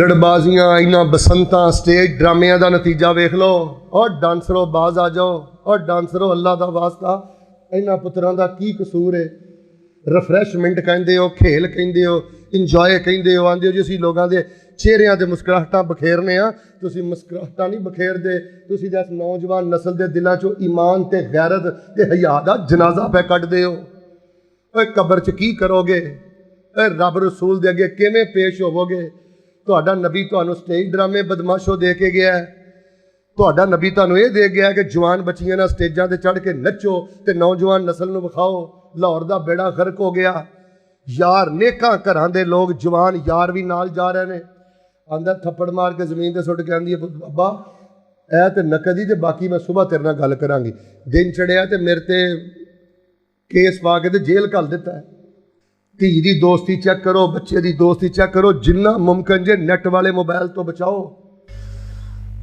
लड़बाजियां इन्हां बसंतां स्टेज ड्रामियां का नतीजा वेख लो। और डांसरो बाज आ जाओ, और डांसरो अल्लाह का वास्ता इन्हां पुत्रां दा की कसूर है? रिफ्रैशमेंट कहंदे हो, खेल कहंदे हो, इंजॉय कहंदे हो, आंदे हो जी असीं लोगों के चेहरिਆਂ ते मुस्कुराहटां बखेरने आ। तुसीं मुस्कुराहटां नहीं बखेरदे, तुसीं इस नौजवान नस्ल के दिलों चों ईमान ते गैरत ते हया दा जनाजा पे कढदे हो। कबर च की करोगे? रब रसूल दे अगे किवें पेश होवोगे? तुहाडा नबी तुहानूं स्टेज ड्रामे बदमाशो दे के गया है। तुहाडा नबी तुहानूं ये दे गया कि जवान बच्चियां नाल स्टेजां ते चढ़ के नचो ते नौजवान नस्ल नूं विखाओ। लाहौर दा बेड़ा गर्क हो गया। यार नेकां घरां दे लोग जवान यार भी नाल जा रहे हैं। आंदा थप्पड़ मार के जमीन ते सुट के आंदी है, बाबा ऐ ते नकदी ते बाकी मैं सुबह तेरे नाल गल करांगी। दिन चढ़िया ते मेरे ते केस पा के ते जेल घल दिता है। धी दी दोस्ती चेक करो, बच्चे दी दोस्ती चेक करो, जिन्ना मुमकिन जे नेट वाले मोबाइल तो बचाओ।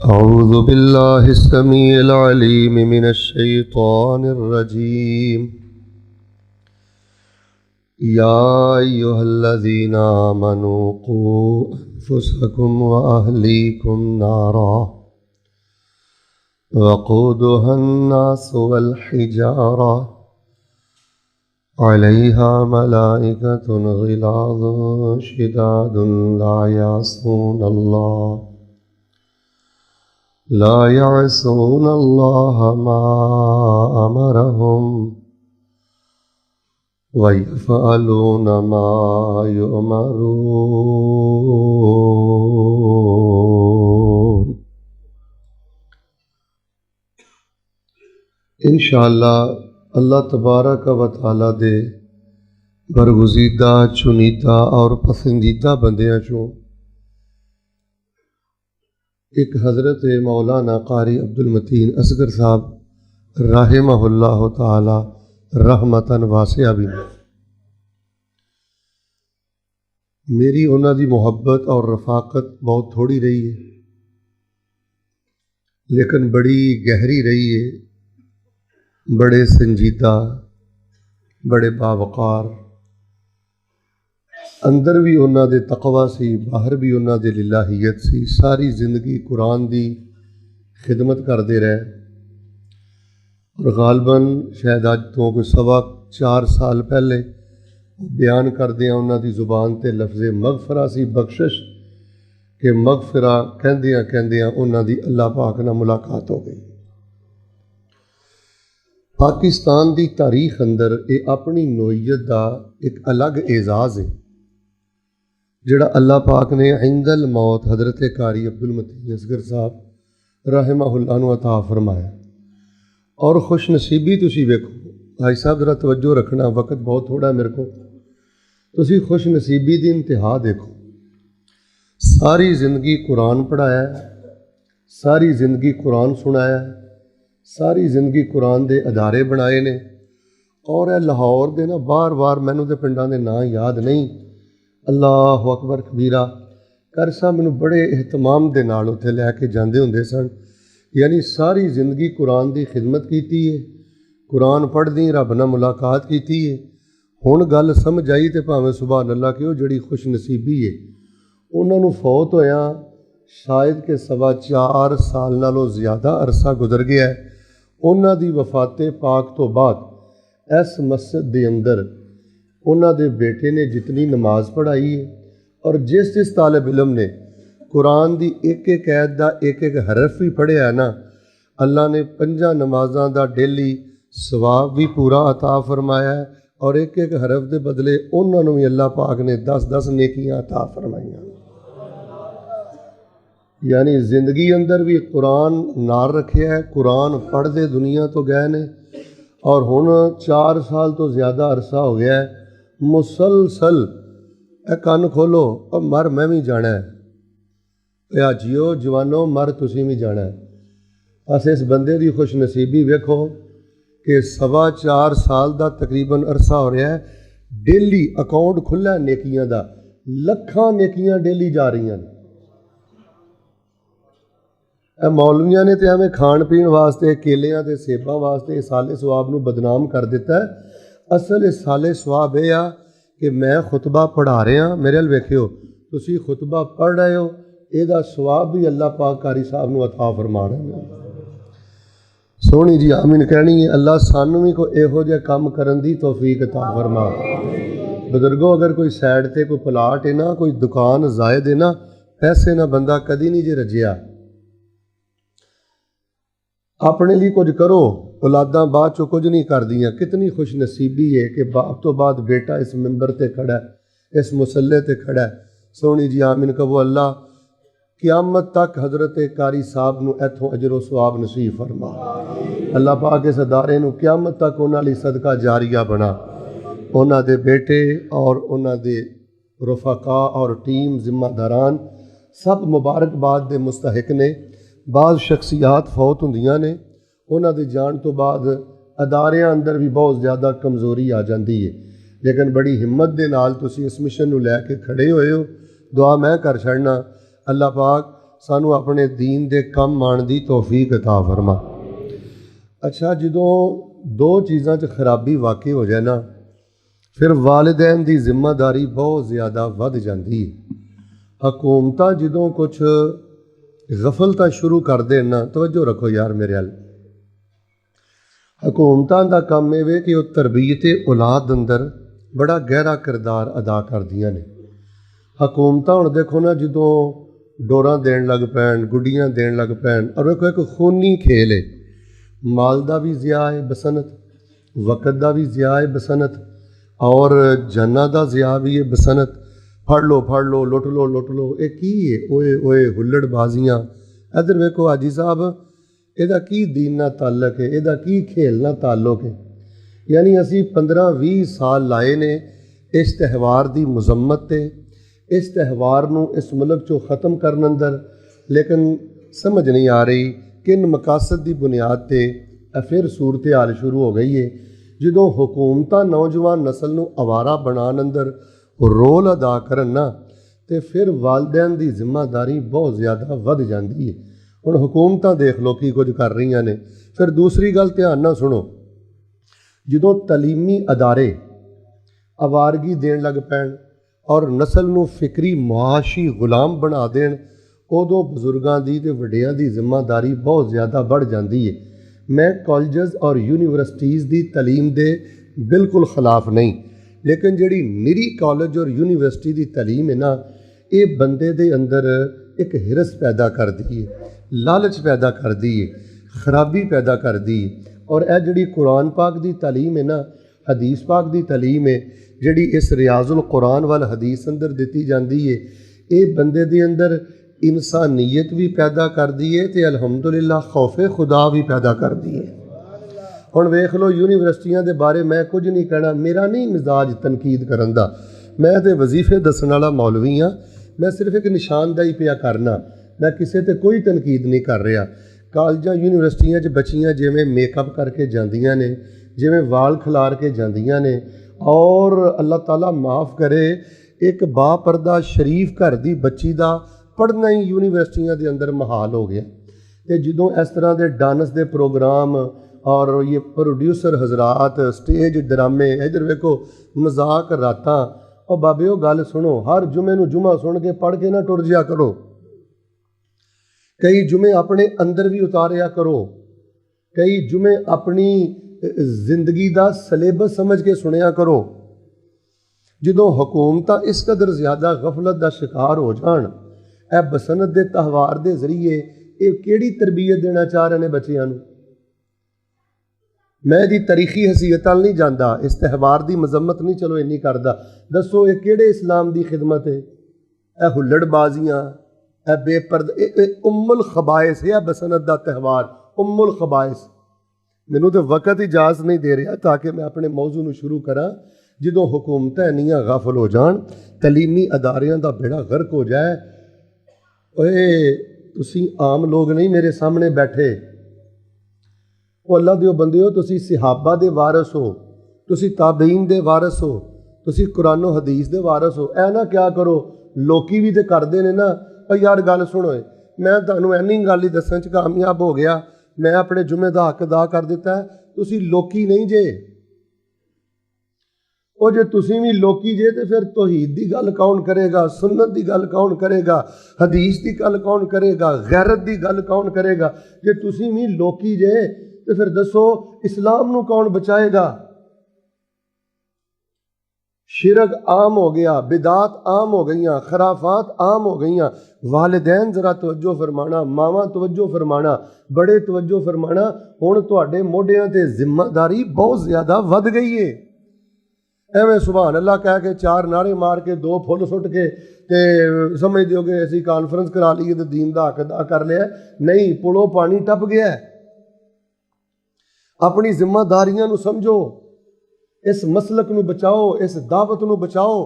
औज़ु बिल्लाहि समीइल अलीम मिनश शैतानिर रजीम। या अय्युहल्लज़ीना आमनू क़ू अन्फुसकुम व अहलीकुम नारा वक़ूदुहा अन्नासु वल हिजारा अलैहा मलाइकतुन ग़िलाज़ुन शिदादुन ला यअसून अल्लाह मा अमरहुम व यफ़अलून मा युमरून। इंशाअल्लाह अल्लाह तबारक व तआला दे बरगुज़ीदा, चुनीदा और पसंदीदा बंदियां चों एक हज़रत मौलाना कारी अब्दुल मतीन असगर साहब राहिमहुल्लाह तआला रहमतन वासिया भी ने। मेरी उन्हां दी मुहब्बत और रफ़ाकत बहुत थोड़ी रही है, लेकिन बड़ी गहरी रही है। बड़े संजीदा, बड़े बावकार, अंदर भी उन्हां दे तकवा सी, बाहर भी उन्हां दे लिल्लाहियत सी। सारी जिंदगी कुरान दी खिदमत करते रहे और गालबन शायद अज तो कोई 4.25 साल पहले बयान करदे उन्हां दी जुबान ते लफ्ज़े मगफरा सी, बख्शिश के मगफरा कहंदियां कहंदियां उन्हां दी अल्लाह पाक नाल मुलाकात हो गई। पाकिस्तान की तारीख अंदर ये अपनी नोईयत का एक अलग एजाज़ है जिहड़ा अल्लाह पाक ने इंदल मौत हज़रत कारी अब्दुल मतीन असगर साहब रहमहुल्लाह नूं अता फरमाया। और खुश नसीबी तुसीं वेखो, भाई साहब जरा तवज्जो रखना, वक्त बहुत थोड़ा मेरे को। तुसीं खुश नसीबी की इंतहा देखो। सारी जिंदगी कुरान पढ़ाया, सारी जिंदगी कुरान सुनाया, सारी जिंदगी कुरान के अदारे बनाए ने। और लाहौर के ना बार बार मैनू तो पिंडां दे नां याद नहीं, अल्लाह अकबर कबीरा कर साहब मैनू बड़े एहतमाम के नाल उत्थे लैके जाते होंदे सन। यानी सारी जिंदगी कुरान की खिदमत की है, कुरान पढ़दी रब नाल मुलाकात की है। हुण गल समझ आई तो भावें सुभान अल्लाह कि जिहड़ी खुश नसीबी है उन्हां नूं फौत होया शायद कि 4.25 साल नालों ज़्यादा अरसा गुजर गया है। उन्हां दी वफाते पाक तो बाद इस मस्जिद के अंदर उन्हां दे बेटे ने जितनी नमाज पढ़ाई है और जिस जिस तालिब इलम ने कुरान की एक एक ऐत का एक एक हरफ भी पढ़िया है ना, अल्लाह ने 5 नमाज़ां का डेली सवाब भी पूरा अता फरमाया है। और एक एक हरफ के बदले उन्होंने भी अल्लाह पाक ने 10-10 नेकियां अता फरमाइयां। यानी जिंदगी अंदर भी कुरान नाल रखिया है, कुरान पढ़ते दुनिया तो गए ने। और हुण 4 साल तो ज़्यादा अरसा हो गया है मुसलसल कन खोलो और मर मैं भी जाना है, या जियो जवानों मर तुसीं भी जाना है। बस इस बंदे की खुश नसीबी वेखो कि 4.25 साल का तकरीबन अरसा हो रहा है, डेली अकाउंट खुला नेकियां का, लखां नेकियां डेली जा रही हैं। मौलवियां ने तो हमें खाण पीण वास्ते केलियां ते सेबां वास्ते साले सवाब नूं बदनाम कर दिता है। असल इस साले सवाब यह आ कि मैं खुतबा पढ़ा रहा, मेरे अल वेखियो तुसीं खुतबा पढ़ रहे हो, ਇਹਦਾ ਸਵਾਬ भी अल्लाह पाक कारी साहब ਨੂੰ अता फरमा रहे हैं। सोहनी जी आमीन कहनी है। अल्लाह सानू भी कोई इहो जिहा काम करन दी तौफीक अता फरमा। बुजुर्गों, अगर कोई साइड ते कोई प्लाट है ना, कोई दुकान जायद है ना, पैसे ना बंदा कदी नहीं जे रजिया। अपने लिए कुछ करो, औलादा बाद चो कुछ नहीं कर दियाँ। कितनी खुश नसीबी है कि बाप तो बाद बेटा इस मिंबर ते खड़ा है, इस मुसल्ले ते खड़ा है। सोहनी जी आमीन कहो। अल्लाह क़यामत तक हज़रत कारी साहब नूं इत्थों अजरो सवाब नसीब फरमा। अल्लाह पाक इस अदारे नूं क़यामत तक उन्हां लई सदका जारिया बना। उन्हां दे बेटे और उन्हां दे रफ़ाका और टीम जिम्मेदारान सब मुबारकबाद दे मुस्तहिक ने। बाज़ शख्सियात फौत हुंदियां ने, उन्हां दे जाण तो बाद अदारियां अंदर भी बहुत ज़्यादा कमज़ोरी आ जाती है, लेकिन बड़ी हिम्मत दे नाल तुसीं इस मिशन नूं लैके खड़े होए हो। दुआ मैं कर छड़ना, अल्लाह पाक सानू अपने दीन दे कम आण दी तौफीक अता फरमा। अच्छा, जदों दो चीज़ां च खराबी वाकई हो जाए ना, फिर वालिदैन दी जिम्मेदारी बहुत ज़्यादा वध जाती है। हुकूमतां जदों कुछ गफलतां शुरू कर देन ना, तवज्जो रखो यार मेरे अल, हुकूमतां दा काम ये वे कि वह तरबीयत औलाद अंदर बड़ा गहरा किरदार अदा करदियां ने। हुकूमतां हुण देखो ना, जदों डोरां देण लग पैण, गुड्डियां देण लग पैण, और देखो एक खूनी खेल है। माल दा भी ज़िया है बसनत, वक़्त दा भी ज़िया है बसनत, और जाना दा ज़िया भी है बसनत। फड़ लो लुट लो ये की है? ओए ओए हुल्लड़बाजियाँ। इधर वेखो हाजी साहब, ਇਹਦਾ की दीन नाल ताल्लुक है, ਇਹਦਾ की खेल नाल ताल्लुक है। यानी असी 15-20 साल लाए ने इस त्यौहार की मुजम्मत ते, इस त्यौहार नूं इस मुल्क चों ख़त्म करन अंदर, लेकिन समझ नहीं आ रही किन मकासद की बुनियाद ते फिर सूरत हाल शुरू हो गई है। जदों हुकूमतां नौजवान नस्ल नूं आवारा बनाने अंदर रोल अदा करन ना, तो फिर वालिदैन की जिम्मेदारी बहुत ज़्यादा वध जाती है। हुण हुकूमतां देख लो की कुछ कर रही ने। फिर दूसरी गल ध्यान नाल सुनो, जदों तलीमी अदारे आवारगी देण लग पैण और नस्ल नूं फिक्री मुआशी गुलाम बना देण, उदों बजुर्गों की तो वड्डियां की जिम्मेदारी बहुत ज़्यादा बढ़ जाती है। मैं कॉलेज और यूनीवर्सिटीज़ की तलीम के बिल्कुल खिलाफ नहीं, लेकिन जिहड़ी निरी कॉलेज और यूनीवर्सिटी की तलीम है ना, ये बंदे दे अंदर एक हिरस पैदा करती है, लालच पैदा करती है, खराबी पैदा करती है। और यह जिहड़ी कुरान पाक की तलीम है ना, हदीस पाक की तलीम है, जिहड़ी इस रियाजुल कुरान वाल हदीस अंदर दी जाती है, ये बंदे दे अंदर इंसानियत भी पैदा करती है तो अलहमदुलिल्लाह खौफे खुदा भी पैदा करती है। हुण वेख लो, यूनीवर्सिटियां दे बारे मैं कुछ नहीं कहना, मेरा नहीं मिजाज तनकीद करन दा, मैं तो वजीफे दसन वाला मौलवी हाँ। मैं सिर्फ एक निशानदाही पिया करना, मैं किसी ते कोई तनकीद नहीं कर रहा। कॉलेजां यूनीवर्सिटियां च बच्चियां जिवें मेकअप करके जांदियां ने, जिवें वाल खिलार के जांदियां ने, और अल्लाह ताला माफ़ करे एक बापर्दा शरीफ घर की बच्ची का पढ़ना ही यूनीवर्सिटियां के अंदर महाल हो गया। तो जदों इस तरह के डांस के प्रोग्राम और ये प्रोड्यूसर हजरात स्टेज ड्रामे, इधर वेखो मजाक रातां, और बाबे गल सुनो, हर जुमे नूं जुमा सुन के पढ़ के ना टुर जिया करो। कई जुमे अपने अंदर भी उतारिया करो, कई जुमे अपनी जिंदगी का सलेबस समझ के सुनिया करो। जदों हुकूमतां इस कदर ज़्यादा गफलत का शिकार हो जान, ए बसनत के त्यौहार के जरिए ये किहड़ी तरबीयत देना चाह रहे हैं बच्चों नूं। मैं जी तारीखी हसीयत नाल नहीं जाता, इस त्यौहार की मजम्मत नहीं चलो इन्नी करता। दसो ये किहड़े इस्लाम की खिदमत है? ए हुल्लड़बाजियाँ, ए बेपर्द उम्मुल खबाइस है बसनत का त्यौहार, उम्मुल खबाइस। मैनू तो वक़्त इजाज़त नहीं दे रहा ताकि मैं अपने मौजू नूं शुरू करा। जदों हुकूमतां इन्नियां गाफल हो जान, तलीमी अदारियां का बेड़ा गर्क हो जाए। ओए तुसीं आम लोग नहीं मेरे सामने बैठे, वो अल्लाह दे बंदे हो, तुसीं सहाबा दे वारस हो, तुसीं ताबईन दे वारस हो, तुसीं कुरानो हदीस दे वारस हो। ऐ ना क्या करो, लोकी भी तो करते हैं ना। और यार गल सुनो, मैं तुहानूं इन्नी गल ही दस्सण च कामयाब हो गया, मैं अपने जुमे का हक अदा कर दिता है, तुसीं लोकी नहीं जे। ਉਹ ਜੇ ਤੁਸੀਂ ਵੀ ਲੋਕੀ ਜੇ ਤੇ ਫਿਰ ਤੌਹੀਦ ਦੀ ਗੱਲ ਕੌਣ ਕਰੇਗਾ, ਸੁन्नत ਦੀ ਗੱਲ ਕੌਣ ਕਰੇਗਾ, ਹਦੀਸ ਦੀ ਗੱਲ ਕੌਣ ਕਰੇਗਾ, ਗੈਰਤ ਦੀ ਗੱਲ ਕੌਣ ਕਰੇਗਾ। ਜੇ ਤੁਸੀਂ ਵੀ ਲੋਕੀ ਜੇ ਤੇ ਫਿਰ ਦੱਸੋ ਇਸਲਾਮ ਨੂੰ ਕੌਣ ਬਚਾਏਗਾ। शिरक आम हो गया, बिदात आम हो गई, खराफात आम हो गई। वालिदैन जरा तवज्जो फरमाना, मावां तवज्जो फरमाना, बड़े तवज्जो फरमाना। हुण तुहाडे मोढियां ते जिम्मेदारी बहुत ज़्यादा वध गई है। एवें सुभान अल्लाह कह के चार नारे मार के दो फुल सुट के ते समझ दिओगे असीं कॉन्फ्रेंस करा लीए ते दीन दा हक अदा कर लिया। नहीं, पुलों पानी टप गया। अपनी जिम्मेदारियां नूं समझो, इस मसलक नूं बचाओ, इस दावत नूं बचाओ,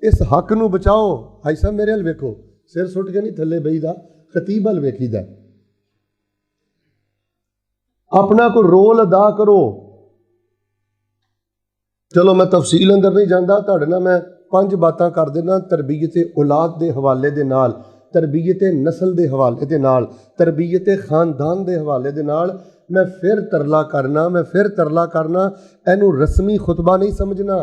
इस हक नूं बचाओ। भाई साहब मेरे हल वेखो, सिर सुट के नहीं थले बहीदा, खतीब हल वेखीदा। अपना कोई रोल अदा करो। चलो मैं तफसील अंदर नहीं जाता, तुहाडे नाल मैं 5 बातां कर देना तरबीयत औलाद के हवाले दे नाल, तरबीयत नस्ल के हवाले दे नाल, तरबीयत खानदान के हवाले दे नाल। मैं फिर तरला करना, इनू रस्मी खुतबा नहीं समझना।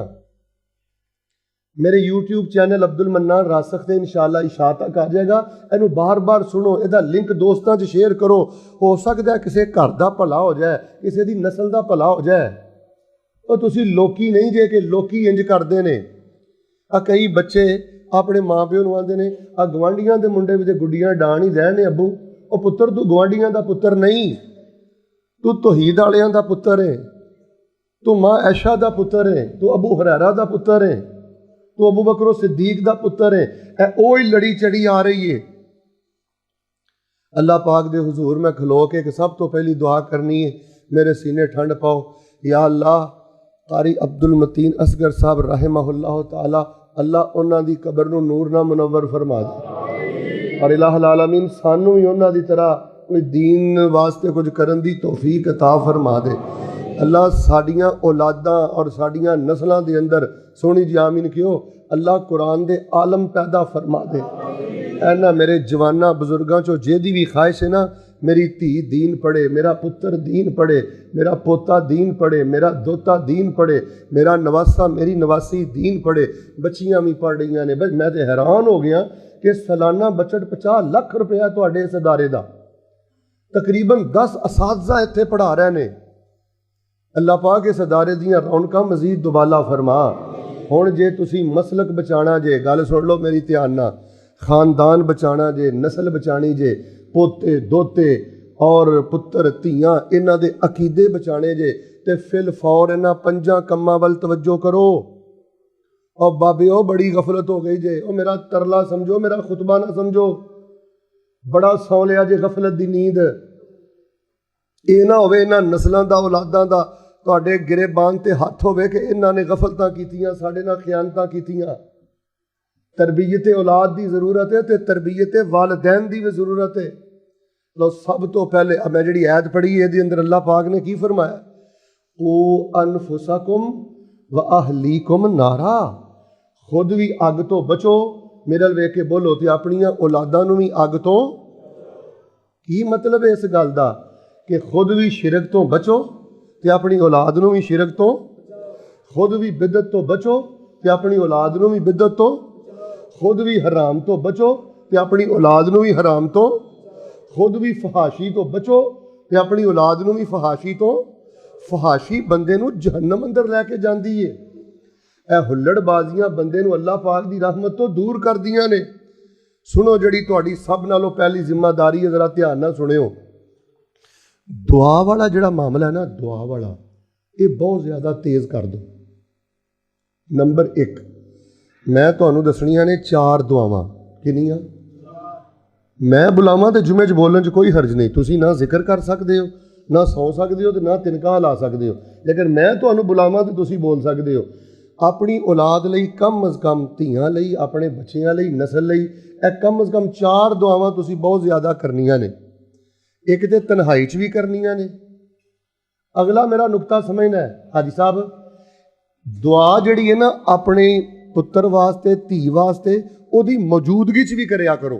मेरे यूट्यूब चैनल अब्दुल मन्नान रासख से इंशाअल्लाह इशात तक आ जाएगा। इनू बार बार सुनो, इहदा लिंक दोस्तों च शेयर करो। हो सकता है किसी घर का भला हो जाए, किसी की नस्ल का भला हो जाए। और तुसी लोकी नहीं जे कि लोकी इंज करते हैं। कई बच्चे अपने माँ प्यो नूं आंदे ने गवांढियां दे मुंडे विच गुड्डियां डाण ही रहने, अब्बू वो पुत्र तू गवांढियां दा पुत्र नहीं, तू तौहीद वालियां दा पुत्र है, तू माँ ऐशा दा पुत्र है, तू अबू हुरैरा दा पुत्र है, तू अबू बकर सिद्दीक दा पुत्र है। ओही लड़ी चढ़ी आ रही है। अल्लाह पाक दे हुजूर मैं खलो के सब तो पहली दुआ करनी है, मेरे सीने ठंड पाओ। या अल्लाह, कारी अब्दुल मतीन असगर साहब रहमहुल्लाह ताला, अल्लाह उन्हां दी कबर नूं नूर नाल मुनव्वर फरमा दे। और इलाहुल आलमीन सानू भी उन्हां दी तरह कोई दीन वास्ते कुछ करन दी तौफीक अता फरमा दे। अल्लाह साडियां औलादां और साडियां नस्लां दे अंदर सोहनी जी आमीन कहो। अल्लाह कुरान दे आलम पैदा फरमा दे। ऐना मेरे जवाना बुजुर्गां चो जेदी भी ख्वाहिश है ना, मेरी धी दीन पढ़े, मेरा पुत्र दीन पढ़े, मेरा पोता दीन पढ़े, मेरा दोता दीन पढ़े, मेरा नवासा मेरी नवासी दीन पढ़े। बच्चियां भी पढ़ रही ने। बस मैं तो हैरान हो गया कि सालाना बजट 50 लाख रुपया तुहाडे इस अदारे दा, तकरीबन 10 असातिज़ा इत्थे पढ़ा रहे ने। अल्लाह पाक इस अदारे दियां रौनकां मजीद दुबाला फरमा। हुण जे तुसी मसलक बचाना जे, गल सुन लो मेरी ध्यान नाल, खानदान बचाना जे, नस्ल बचानी जे, पोते दोते और पुत्र धीआं इन्हां दे अकीदे बचाने जे, ते फिल फौर इन्हां 5 कम्मां वल तवज्जो करो। और बाबे ओ बड़ी गफलत हो गई जे, ओ मेरा तरला समझो, मेरा खुतबा ना समझो। बड़ा सौ लिया जे गफलत दी नींद। ये ना होवे इन्हां नस्लां दा औलादां दा तुहाडे गिरेबान ते हथ होवे कि इन्हां ने गफलतां कीतियां, साडे नाल खियानतां कीतियां। तरबीयत औलाद की जरूरत है, तो तरबीयत वालिदैन की भी जरूरत है। लो सब तो पहले मैं जी ऐत पढ़ी है, अंदर अल्लाह पाक ने की फरमाया, ओ अनफुसकुम व अहलीकुम नारा, खुद भी अग तो बचो। मेरे वेख के बोलो तो अपनियां औलादां नूं भी अग तो। की मतलब है इस गल का कि खुद भी शिरक तो बचो तो अपनी औलाद नूं भी शिरक तो, खुद भी बिदत तो बचो तो अपनी औलाद नूं भी बिदत तो, खुद भी हराम तो बचो तो अपनी औलाद नूं भी हराम तो, खुद भी फहाशी तो बचो तो अपनी औलाद नूं भी फहाशी तो। फहाशी बंदे नूं जहन्नम अंदर लैके जांदी है। ए हुल्लड़बाजियां बंदे नूं अल्लाह पाक दी रहमत तो दूर कर दियां ने। सुनो जिहड़ी तुहाडी सब नालों पहली जिम्मेदारी है, जरा ध्यान नाल सुनियो। दुआ वाला जिहड़ा मामला है ना, दुआ वाला ये बहुत ज़्यादा तेज़ कर दो। नंबर 1 मैं तुहानूं दसणियां ने 4 दुआवां। किन्नियां? मैं बुलावां तो जुमे च बोलण च कोई हर्ज नहीं, तुसीं ना जिक्र कर सकते हो, ना सौ सकते हो, तो ना तिनका ला सकते हो। लेकिन मैं तुहानूं बुलावां तो तुसीं बोल सकते हो। अपनी औलाद लई कम अज़ कम, धीआं लई, अपने बच्चियां लई, नस्ल लई कम अज़ कम 4 दुआवां तुसीं बहुत ज़्यादा करनियां ने। एक तो तन्हाई च भी करनियां ने। अगला मेरा नुकता समझना है हाजी साहब, दुआ जिहड़ी है ना अपने पुत्र वास्ते, धी वास्ते, उहदी मौजूदगी च भी करया करो।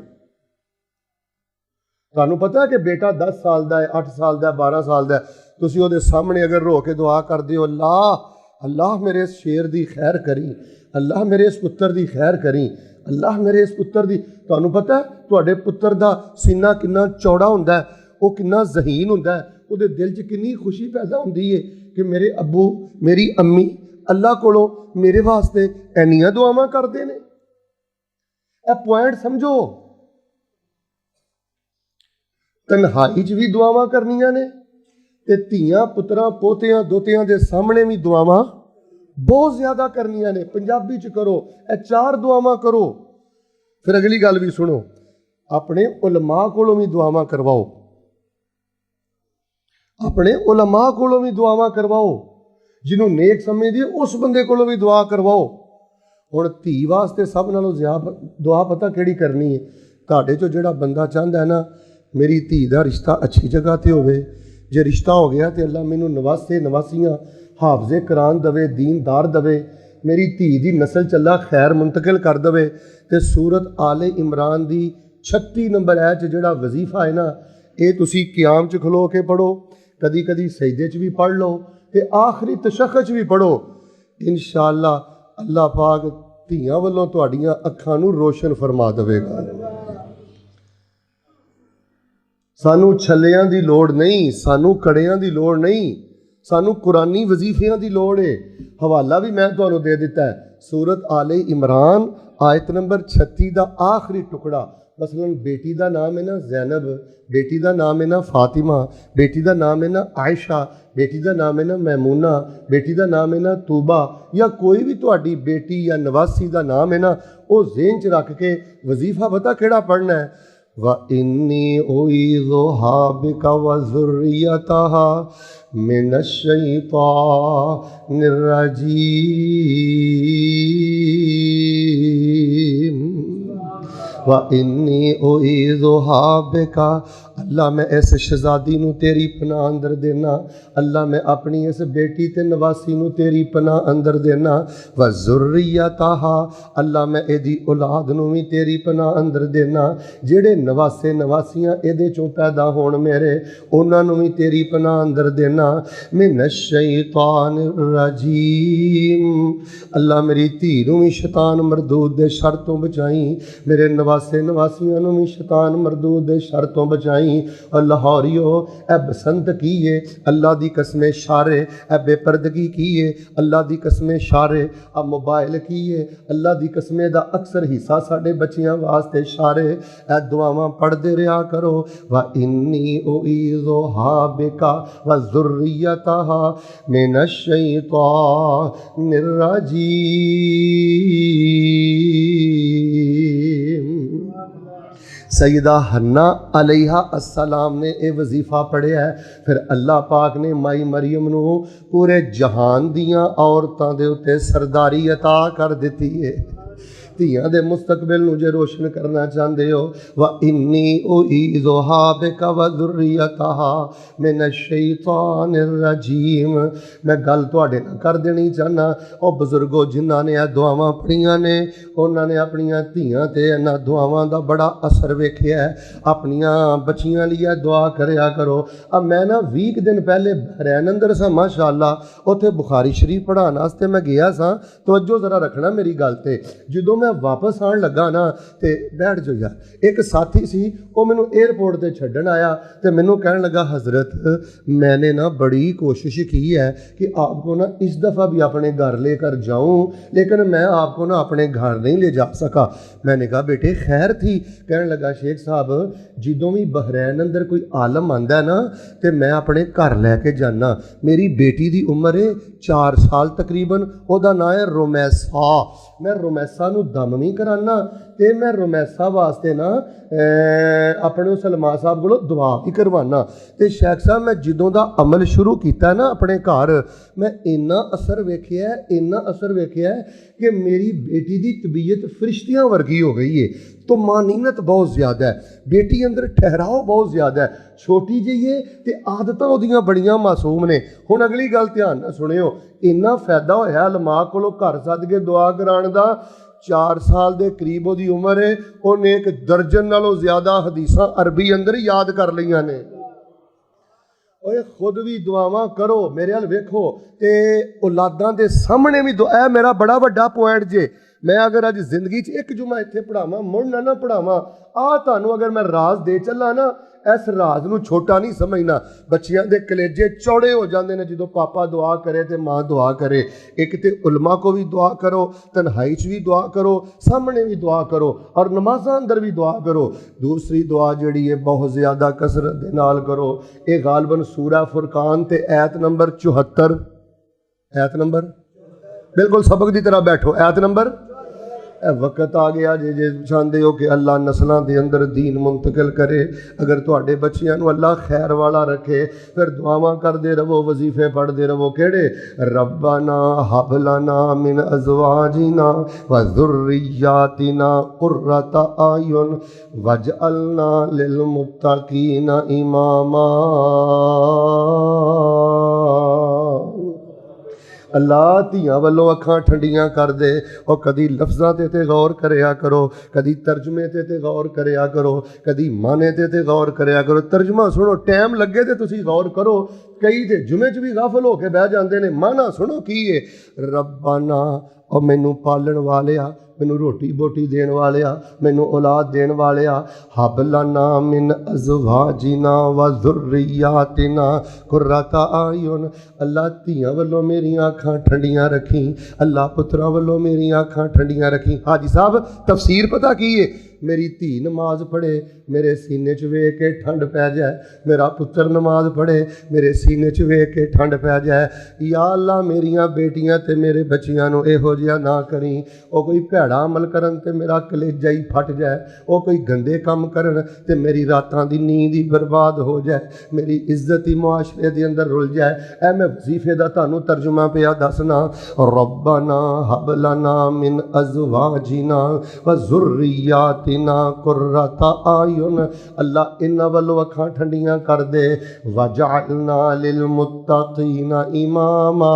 तुहानूं पता है कि बेटा 10 साल का है, 8 साल का, 12 साल का, तुसीं उहदे सामने अगर रो के दुआ करदे हो, अल्लाह अल्लाह मेरे इस शेर की खैर करी, अल्लाह मेरे इस पुत्र की खैर करी, अल्लाह मेरे इस पुत्र की। तुहानू पता है तुहाडे पुत्र का सीना कितना चौड़ा हुंदा है, वो कितना जहीन हुंदा है, उहदे दिल च कितनी खुशी पैदा हुंदी है कि मेरे अब्बू मेरी अम्मी अल्लाह कोलों मेरे वास्ते इन्नियां दुआवां करते हैं। यह पॉइंट समझो। तन्हाई च भी दुआवां करनियां ने ते धीआं पुत्रां पोतियां दोतियां दे सामने भी दुआवां बहुत ज्यादा करनियां ने। पंजाबी च करो, यह 4 दुआवां करो। फिर अगली गल भी सुनो, अपने उलमा कोलों भी दुआवां करवाओ, अपने उलमा कोलों भी दुआवां करवाओ, जिन्होंने नेक समझदी उस बंदे कोलों भी दुआ करवाओ। हुण धी वास्ते सब नालों ज्यादा दुआ पता किहड़ी करनी है? तुहाडे चों जिहड़ा बंदा चाहता है ना मेरी धी का रिश्ता अच्छी जगह ते होवे, जे रिश्ता हो गया तो अल्लाह मैनू नवासे नवासियां हाफजे कुरान दवे, दीनदार दवे, मेरी धी की नस्ल चला खैर मुंतकिल कर दवे। तो सूरत आले इमरान की 36 नंबर ऐ जिहड़ा वजीफा है ना, ये तुसी क्याम च खलो के पढ़ो, कदी कदी सजदे च भी पढ़ लो, तो आखिरी तशक्कुर च भी पढ़ो। इंशाअल्लाह अल्लाह पाक धीआं वल्लों तुहाड़ियां अखां नूं रोशन फरमा देवेगा। सानू छलियां की लोड़ नहीं, सानू कड़ियां की लोड़ नहीं, सानू कुरानी वजीफियां की लोड़ है। हवाला भी मैं तुहानू दे दिता है, सूरत आले इमरान आयत नंबर 36 का आखिरी टुकड़ा। मसलन बेटी का नाम है ना जैनब, बेटी का नाम है ना फातिमा, बेटी का नाम है ना आयशा, बेटी का नाम है ना मैमूना, बेटी का नाम है ना तूबा, या कोई भी तुहाडी बेटी या नवासी का नाम है ना, वो ज़हन च रख के वजीफा पता केड़ा पढ़ना है? व इन्नी उईज़ुहा बिका व ज़ुर्रियतहा मिनश्शैतानिर रजीम। व इन्नी उईज़ुहा बिका, अल्लाह मैं इस शहजादी नू तेरी पनाह अंदर देना, अल्लाह मैं अपनी इस बेटी ते नवासी नू तेरी पनाह अंदर देना। व ज़ुर्रियतहा, अल्लाह मैं एदी औलाद नू भी तेरी पनाह अंदर देना। जेड़े नवासे नवासियां एदे चों पैदा होण मेरे, उन्हां नू भी तेरी पनाह अंदर देना। मिनश्शैतानिर रजीम, अल्लाह मेरी धी नू भी शैतान मरदूद दे शर तों बचाई, मेरे नवासे नवासियां नू भी शैतान मरदूद दे शर तों बचाई। और लाहौरियो ए बसंत की है अल्लाह दी कसमें शारे, ए बेपर्दगी की है अल्लाह दी कसमें शारे, अब मोबाइल की है अल्लाह दी कसमें दा अक्सर हिस्सा साढ़े बच्चियां वास्ते शारे। ए दुआवां पढ़ते रहा करो। व इन्नी उईज़ुहा बिका व ज़ुर्रियतहा मिनश्शैतानिर रजीम। सैयदा हन्ना अलैहा अस्सलाम ने यह वजीफा पढ़िया है। फिर अल्लाह पाक ने माई मरियम नू पूरे जहान दियां औरतां दे उत्ते सरदारी अता कर दी है। ਧੀਆਂ ਦੇ ਮੁਸਤਕਬਲ ਨੂੰ ਜੇ ਰੋਸ਼ਨ ਕਰਨਾ ਚਾਹੁੰਦੇ ਹੋ, व इन्नी उईज़ुहा बिका व ज़ुर्रियतहा मिनश्शैतानिर रजीम। मैं गल तुहाडे नाल कर देनी चाहना, ਉਹ ਬਜ਼ੁਰਗੋ ਜਿਨ੍ਹਾਂ ਨੇ ਇਹ ਦੁਆਵਾਂ ਪੜ੍ਹੀਆਂ ਨੇ ਉਹਨਾਂ ਨੇ ਆਪਣੀਆਂ ਧੀਆਂ ਤੇ ਇਹਨਾਂ ਦੁਆਵਾਂ ਦਾ ਬੜਾ ਅਸਰ ਵੇਖਿਆ। ਆਪਣੀਆਂ ਬੱਚੀਆਂ ਲਈ ਇਹ ਦੁਆ ਕਰਿਆ ਕਰੋ। अब मैं ना 20 दिन पहले बहरैन अंदर सा माशाअल्लाह, उत्थे बुखारी शरीफ पढ़ाने वास्ते मैं गया सा। तवज्जो जरा रखना मेरी गल ते, जो मैं वापस आन लगा ना तो बैठ जाओ यार, एक साथी सी वो मैनू एयरपोर्ट से छड्डन आया तो मैनू कहने लगा हज़रत मैंने ना बड़ी कोशिश की है कि आपको ना इस दफ़ा भी अपने घर लेकर जाऊं, लेकिन मैं आपको ना अपने घर नहीं ले जा सका। मैंने कहा बेटे खैर थी? कहने लगा शेख साहब जदों भी बहरैन अंदर कोई आलम आंदा ना तो मैं अपने घर लैके जाना। मेरी बेटी की उम्र है 4 साल तकरीबन, उसका नाम है रोमैसा। मैं रोमैसा नू दम भी कराना तो मैं रोमैसा वास्ते ना अपने सलमान साहब को दुआ भी करवाना। तो शेख साहब मैं जदों का अमल शुरू किया ना अपने घर, मैं इन्ना असर वेखिया, इन्ना असर वेखिया कि मेरी बेटी की तबीयत फरिश्तियां वर्गी हो गई है। तो मानीनत बहुत ज़्यादा है, बेटी अंदर ठहराव बहुत ज़्यादा है, छोटी जी है तो आदतां उहदियां बड़ियां मासूम ने। हुण अगली गल ध्यान नाल सुनियो, इन्ना फायदा होया अलमा कोलों घर सद के दुआ कराने का। 4 साल के करीब उसकी उम्र है, उन्हें 1 दर्जन नालों ज़्यादा हदीसां अरबी अंदर याद कर लईआं ने। ओए खुद भी दुआवां करो, मेरे हल वेखो ते औलादां दे सामने भी दुआ। है मेरा बड़ा वड्डा पॉइंट जे। मैं अगर अज जिंदगी च एक जुमा इत्थे पढ़ावां, मुड़ ना पढ़ावां, तुहानूं अगर मैं राज दे चला ना, इस राज नूं छोटा नहीं समझना। बच्चियां दे कलेजे चौड़े हो जाते हैं जो पापा दुआ करे तो माँ दुआ करे। एक तो उलमा को भी दुआ करो, तन्हाई च भी दुआ करो, सामने भी दुआ करो, और नमाज़ां अंदर भी दुआ करो। दूसरी दुआ जिहड़ी है बहुत ज़्यादा कसरत दे नाल करो। ये गालबन सूरा फुरकान ते आयत नंबर 74, आयत नंबर, बिल्कुल सबक की तरह बैठो, आयत नंबर। वक्त आ गया जे चाहते हो कि अल्लाह नस्लों के अंदर दीन मुंतकिल करे। अगर तुहाडे बच्चियां नूं अल्लाह खैर वाला रखे, फिर दुआवां करते रहो, वजीफे पढ़ते रहो। केड़े? रब्बाना हब लना मिन अज़वाजिना व ज़ुर्रिय्यातिना कुर्रता आयुन वजअलना लिल मुत्तकीना इमामा। अल्लाह धियां वालों अखां ठंडियां कर दे। और कदी लफ्ज़ां ते गौर करया करो, कदी तर्जमे ते गौर करया करो, कदी माने ते गौर करया करो। तर्जमा सुनो, टाइम लगे तो तुसी गौर करो। कई तो जुमे च भी गाफल होकर बह जाते हैं। माना सुनो की है, रब्बाना, और मैनू पालन वालिया, मैनू रोटी बोटी देने वाले, मैनू औलाद देने वाले, हब लना मिन अज़वाजिना व ज़ुर्रिय्यातिना कुर्रता आयुन। अल्लाह धियां वल्लों मेरियां अखां ठंडियां रखी, अल्लाह पुत्रां वल्लों मेरियां अखां ठंडियां रखी। हाजी साहब तफसीर पता की है? मेरी धी नमाज पढ़े, मेरे सीने च वेख के ठंड पै जाए। मेरा पुत्र नमाज पढ़े, मेरे सीने च वेख के ठंड पै जाए। या अल्लाह मेरियां बेटियां ते मेरे बच्चियां नूं इहो जिहा ना करी, वो कोई भैड़ा अमल करन ते मेरा कलेजा ही फट जाए, वो कोई गंदे काम करन ते मेरी रातां दी नींद ही बर्बाद हो जाए, मेरी इज्जत ही मुआशरे दे अंदर रुल जाए। ऐ मैं वजीफे दा तुहानूं तर्जुमा पिया दसना। रब्बना हब लना मिन अज़वाजिना व ज़ुर्रिय्यातिना कुर्रता आयुन। अल्लाह इन्हां वल्लों अखां ठंडियां कर दे। वजअलना लिल मुत्तकीना इमामा।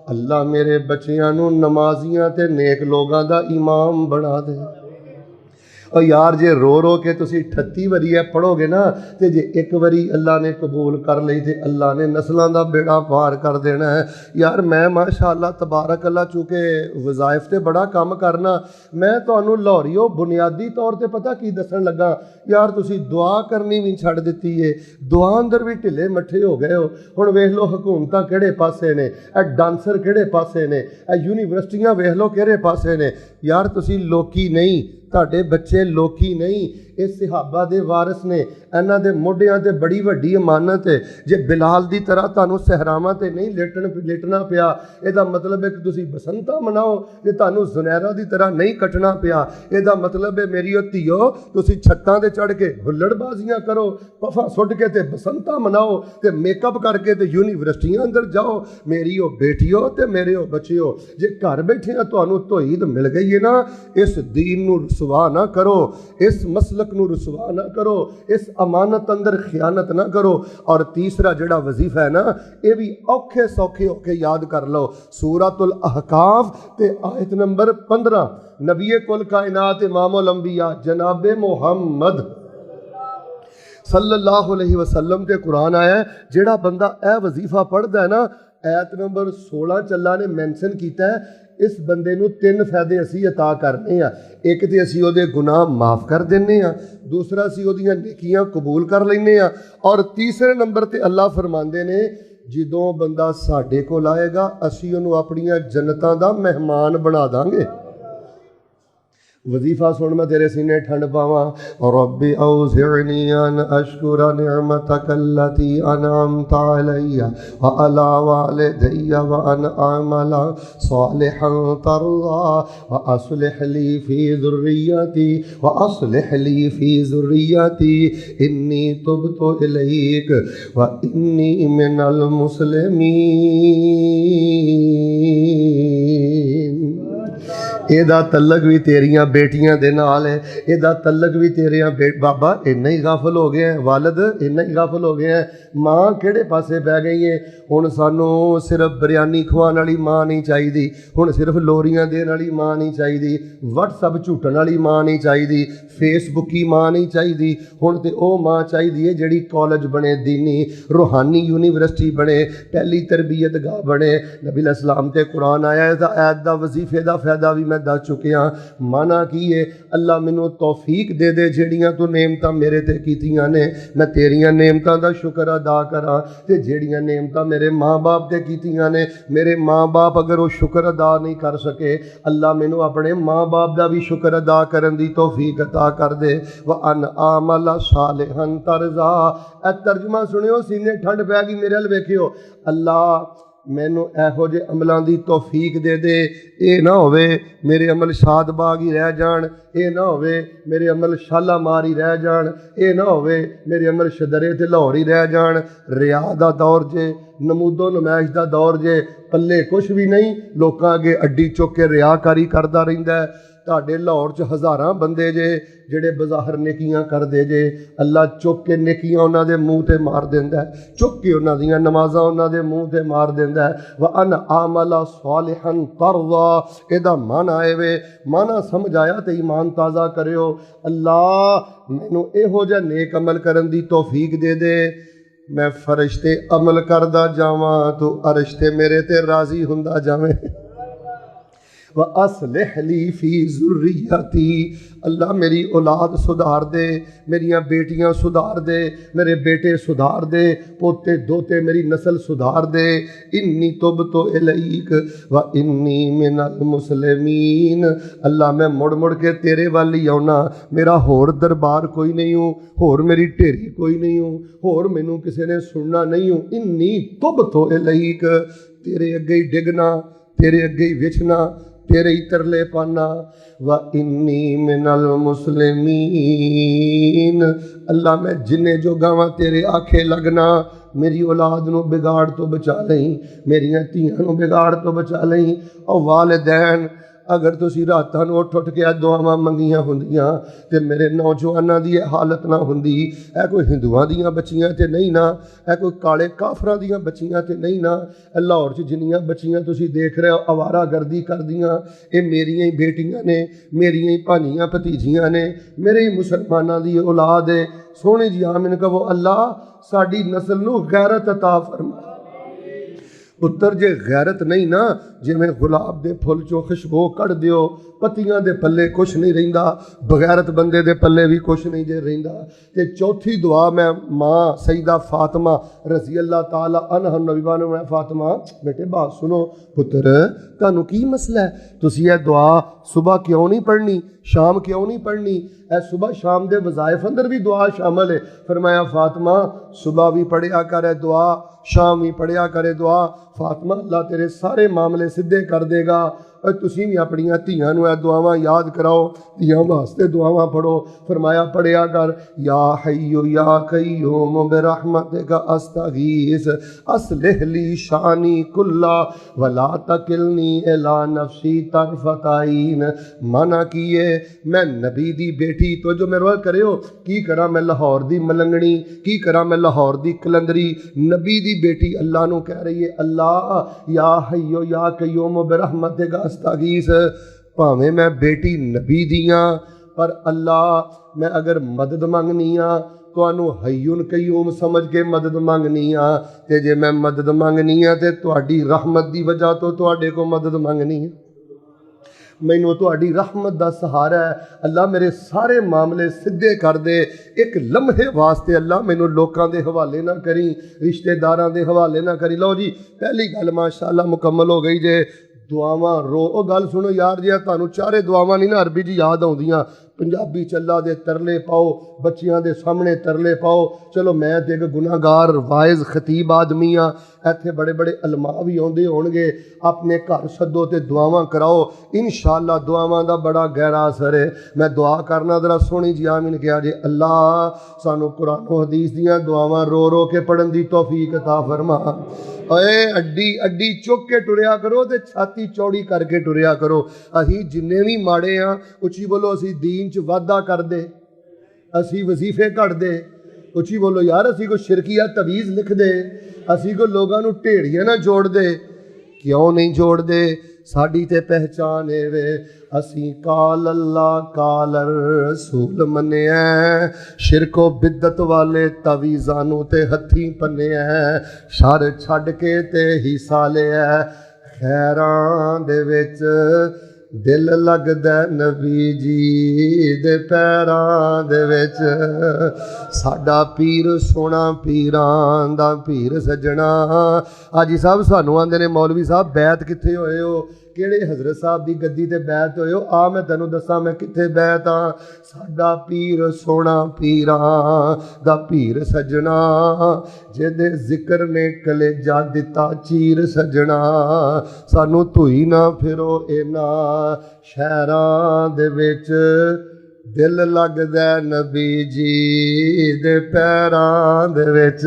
अल्लाह मेरे बच्चियां नूं नमाजियां ते नेक लोगां दा इमाम बना दे। और यार जे रो रो के तुसी 38 वारी है पढ़ोगे ना, तो जे एक बारी अल्लाह ने कबूल कर ली तो अल्लाह ने नस्लों का बेड़ा पार कर देना है। यार मैं माशाअल्लाह तबारक अल्लाह चूँकि वज़ाइफ ते बड़ा काम करना, मैं तुहानूं लाहौरियो बुनियादी तौर पर पता की दसन लगा। यार तुसी दुआ करनी भी छड्ड दित्ती है, दुआ अंदर भी ढिले मट्ठे हो गए हो। हुण वेख लो हुकूमतां किहड़े पासे ने, डांसर किहड़े पासे ने, यूनीवर्सिटियां वेख लो किहड़े पासे ने। यार तुसी लोकी नहीं, तुहाडे बच्चे लोकी नहीं, ये सहाबा दे वारिस ने। इन्हां दे मोढियां ते बड़ी वड्डी अमानत है। जे बिलाल दी तरह तुहानूं सहरावां ते नहीं लेटना पिया, इहदा मतलब है कि तुसी बसंता मनाओ। जे तुहानूं जुनैरा दी तरह नहीं कटना पिया, इहदा मतलब है मेरी धीओ तुसी छत्तां ते चढ़ के हुल्लड़बाजियां करो, पफा सुट के ते बसंता मनाओ, ते मेकअप करके ते यूनीवर्सिटियां अंदर जाओ। मेरी ओ बेटियो ते मेरे ओ बच्चिओ, जे घर बैठे तुहानूं तौहीद मिल गई है ना, इस दीन नूं रुसवा ना करो, इस मसलक नूं रुसवा ना करो, इस अमानत अंदर खियानत ना करो। और तीसरा जिहड़ा वजीफा है ना, ये भी औखे सौखे होके याद कर लो। सूरतुल अहकाफ ते आयत नंबर 15, नबी कुल कायनात इमामुल अंबिया जनाबे मुहम्मद सल्लल्लाहु अलैहि वसल्लम ते कुरान आया है। जिहड़ा बंदा यह वजीफा पढ़दा है ना, आयत नंबर 16 अल्लाह ने मैंशन किया है, इस बंदे नूं 3 फायदे असी अता करने आ। एक तो असी उहदे गुनाह माफ़ कर देने आ, दूसरा असी उहदियां नेकियां कबूल कर लैने आ, और तीसरे नंबर ते अल्लाह फरमांदे ने जदों बंदा साडे कोल आएगा असी उहनूं अपनियां जन्नतां दा मेहमान बना दांगे। वजीफा सुन मैं तेरे सीने ठंड पावां। रब्बी औज़िअनी अन अशकुरा निअमतक अल्लती अनअमत अलैया व अला वालिदैया व अन अअमला सालिहन तर्ज़ा व अस्लिह ली फी ज़ुर्रियती इन्नी तुब्तु इलैक व इन्नी मिनल मुस्लिमीन। ਇਹਦਾ ਤਲਕ ਵੀ ਤੇਰੀਆਂ ਬੇਟੀਆਂ ਦੇ ਨਾਲ ਹੈ, ਇਹਦਾ ਤਲਕ ਵੀ ਤੇਰੀਆਂ ਬਾਬਾ ਇੰਨਾ ਹੀ ਗਾਫਲ ਹੋ ਗਿਆ, ਵਾਲਦ ਇੰਨਾ ਹੀ ਗਾਫਲ ਹੋ ਗਿਆ, ਮਾਂ ਕਿਹੜੇ ਪਾਸੇ ਪੈ ਗਈ ਹੈ। ਹੁਣ ਸਾਨੂੰ ਸਿਰਫ ਬਿਰਿਆਨੀ ਖਵਾਉਣ ਵਾਲੀ ਮਾਂ ਨਹੀਂ ਚਾਹੀਦੀ, ਹੁਣ ਸਿਰਫ ਲੋਰੀਆਂ ਦੇਣ ਵਾਲੀ ਮਾਂ ਨਹੀਂ ਚਾਹੀਦੀ, ਵਟਸਐਪ ਝੂਟਣ ਵਾਲੀ ਮਾਂ ਨਹੀਂ ਚਾਹੀਦੀ, ਫੇਸਬੁੱਕੀ ਮਾਂ ਨਹੀਂ ਚਾਹੀਦੀ। ਹੁਣ ਤੇ ਉਹ ਮਾਂ ਚਾਹੀਦੀ ਹੈ ਜਿਹੜੀ ਕਾਲਜ ਬਣੇ, ਦੀਨੀ रूहानी यूनीवर्सिटी बने, पहली तरबीयत गाह बने। नबी इस्लाम ते कुरान आया है, ऐत दा वजीफे दा फायदा भी मैं दस चुकिया। माना की है, अल्लाह मैनू तौफीक दे दे जेड़ियां तू नेमतां मेरे ते कीतियां ने, मैं तेरियां नेमतां दा शुक्र अदा करा, ते जेड़ियां नेमतां मेरे माँ बाप ते कीतियां ने, मेरे माँ बाप अगर वो शुक्र अदा नहीं कर सके, अल्लाह मैनू अपने माँ बाप दा भी शुक्र अदा करन दी तौफीक अता कर दे। व अन आमला सालिहन तरजा। ए तर्जमा सुनियो, सीने ठंड पै गई मेरे हल वेखियो। अल्लाह मैनू इहो जे अमलों की तौफीक दे दे, ये ना होवे मेरे अमल शादबाग ही रह जान, ये ना होवे मेरे अमल शालामार ही रह जान, ये ना होवे मेरे अमल शदरे ते लाहौर ही रह जान। रिया दा दौर जे, नमूदो नमैश दा दौर जे, पल्ले कुछ भी नहीं, लोकां अगे अड्डी चुक के रियाकारी करदा रहिंदा है। तुहाडे लाहौर च हज़ारां बंदे जे जेड़े बाज़ार नेकियां करदे जे, अल्लाह चुक के नेकियां उन्हां दे मूँह ते मार दिंदा है, चुक के उन्हां दियां नमाज़ां उन्हां दे मूँह ते मार दिंदा है। व अन आमला सालिहन तरज़ा, इहदा माना है वे, माना समझ आया तो ईमान ताज़ा करियो। अल्लाह मैनू इहो जिहा नेक अमल करन दी तौफीक दे दे, मैं फर्श ते अमल करदा जावां, तो अर्श ते मेरे ते राज़ी हुंदा जावे। व अस्लिह ली फी ज़ुर्रियती, अल्लाह मेरी औलाद सुधार दे, मेरियां बेटियां सुधार दे, मेरे बेटे सुधार दे, पोते दोते मेरी नस्ल सुधार दे। इन्नी तुबतु इलैक व इन्नी मिनल मुस्लिमीन, अल्लाह मैं मुड़ मुड़ के तेरे वाल ही आउना, मेरा होर दरबार कोई नहीं हूँ, होर मेरी ढेरी कोई नहीं हूँ, होर मैनू किसी ने सुनना नहीं हूँ। इन्नी तुबतु इलैक, तेरे अगे ही डिगना, तेरे अगे ही विछना, तेरे ही तरले पाना। व इन्नी मिनल मुस्लिमीन, अल्लाह मैं जिन्ने जो गावां तेरे आखे लगना। मेरी औलाद नू बिगाड़ तो बचा लई, मेरियां धीआं नू बिगाड़ तो बचा लई। और वालिदैन, अगर तुसी रातां नू उठ उठ के दुआवां मंगियां हुंदियां ते मेरे नौजवानां दी हालत ना हुंदी। ऐ कोई हिंदुआं दियां बच्चियां ते नहीं ना, ऐ कोई काले काफरां दियां बच्चियां ते नहीं ना। लाहौर च जिन्नियां बच्चियां तुसी देख रहे हो आवारा गर्दी करदियां, ये मेरियां ही बेटियां ने, मेरियां ही भानियां भतीजियां ने, मेरे ही मुसलमानां दी औलाद है। सोहणे जी आमीन कहो। अल्लाह साडी नस्ल नू गैरत अता फरमा। पुत्र जे गैरत नहीं ना, जिवें गुलाब दे फुल चों खुशबू कढ़ दिओ, पत्तियां दे पल्ले कुछ नहीं रहिंदा, बगैरत बंदे दे पल्ले भी कुछ नहीं जे रहिंदा। ते चौथी दुआ मैं माँ सईदा फातिमा रज़ी अल्लाह ताला अन्हा नबीवान मैं फातिमा, बेटे बात सुनो पुत्र, तुहानू की मसला है, तुसी ये दुआ सुबह क्यों नहीं पढ़नी, शाम क्यों नहीं पढ़नी? ए सुबह शाम दे वज़ाइफ अंदर भी दुआ शामिल है। फरमाया फातिमा सुबह भी पढ़िया करे दुआ, शाम भी पढ़िया करे दुआ। फातिमा अल्लाह तेरे सारे मामले सीधे कर देगा। तुसी भी अपनियां धीआं नूं दुआवां याद कराओ, धीआं वास्ते दुआवां पढ़ो। फरमाया पढ़िया कर, या हय्यु या कय्यूम बिरहमतिका अस्तगीस अस्लिह ली शानी कुल्ला वला तकिलनी इला नफ्सी तरफत ऐन। माना किए मैं नबी दी बेटी तो जो मेरे वाल करे हो, की करा मैं लाहौर दी मलंगनी, की करा मैं लाहौर दी कलंदरी। नबी दी बेटी अल्लाह नूं कह रही है, अल्लाह या हय्यु या कय्यूम बिरहमतिका अस्तगीस। भावें मैं बेटी नबी दियां, पर अल्लाह मैं अगर मदद मंगनी आ तुहानू हय्युन कय्यूम समझ के मदद मंगनी आ, ते जे मैं मदद मंगनी आ ते तुहाडी रहमत दी वजह तो तुहाडे को मदद मंगनी है। मैनू तुहाडी रहमत दा सहारा है। अल्लाह मेरे सारे मामले सीधे कर दे। एक लम्हे वास्ते अल्लाह मैनू लोकां दे हवाले ना करी, रिश्तेदारां दे हवाले ना करी। लो जी पहली गल माशाअल्लाह मुकम्मल हो गई जे। दुआवां रो ओ गल सुनो यार जी, तुहानू चारे दुआवां नहीं ना अरबी जी याद आउंदियां। पंजाबी चल्ला दे तरले पाओ, बच्चियां दे सामने तरले पाओ। चलो मैं तो एक गुनाहगार वाइज खतीब आदमी हाँ, इत्थे बड़े बड़े अलमा भी आउंदे होणगे। अपने घर सदो ते दुआवां कराओ, इंशाअल्लाह दुआवां दा बड़ा गहरा असर है। मैं दुआ करना जरा सोहनी जी आमीन कहा जे। अल्लाह सानू कुरान हदीस दियां दुआवां रो रो के पढ़न दी तौफीक अता फरमा। ओए अड्डी अड्डी चुक के टुरिया करो ते छाती चौड़ी करके टुरिया करो। असी जिन्ने भी माड़े हाँ उची बोलो असी दीन च वाधा करदे, असी वजीफे घटदे। उची बोलो यार असी कोई शिरकिया तवीज़ लिख दे, असी कोई लोगों नूं ढेड़ियां ना जोड़ दे। क्यों नहीं जोड़ दे? साड़ी ते पहचान है वे असी काल अल्लाह काल रसूल मन्निया, शिरको बिद्दत वाले तवीज़ां नूं ते हथी पन्निया, शर छड्ड के ते हिस्सा लिया खैरां दे विच दिल लगदा नबी जी दे पैरां दे विच। साडा पीर सोना पीरां दा पीर सजना। हाजी साहब सानू आंदे ने मौलवी साहब बैत कित्थे होए हो, किहड़े हजरत साहब दी गद्दी ते बैत होए हो? आ मैं तैनूं दसां मैं कित्थे बैत हाँ। साडा पीर सोना पीरां दा पीर सजना, जिहदे जिक्र ने कलेजा दिता चीर सजना। सानू धुई ना फिरो इना शहरां दे विच, दिल लगदा नबी जी दे पैरां दे विच।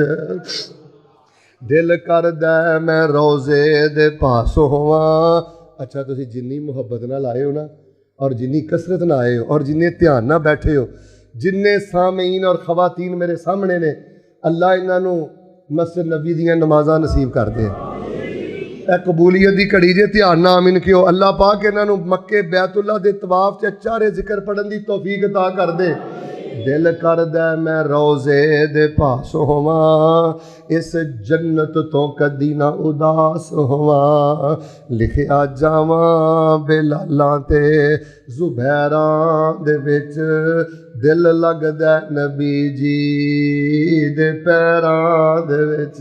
दिल करदा मैं रोज़े दे पास होवां। अच्छा तुसी जिन्नी मुहब्बत नाल आए हो ना, और जिन्नी कसरत ना आए हो, और जिन्ने ध्यान ना बैठे हो, जिन्ने सामीन और खवातीन मेरे सामने ने, अल्लाह इन्हों मस्जिद नबी दियां नमाज़ां नसीब कर दे। कबूलीयत की घड़ी जे ध्यान ना आमीन क्यों? अल्लाह पाक इन्हों मक्के बैतुल्ला दे तवाफ च चारे जिक्र पढ़न की तौफीक अता कर दे। दिल करदा मैं रोज़े दे पास होवां, इस जन्नत तो कदी ना उदास होवां। लिखिया जावां बेलालां ते ज़ुबैरां दे विच, दिल लगदा नबी जी दे पैरां दे विच।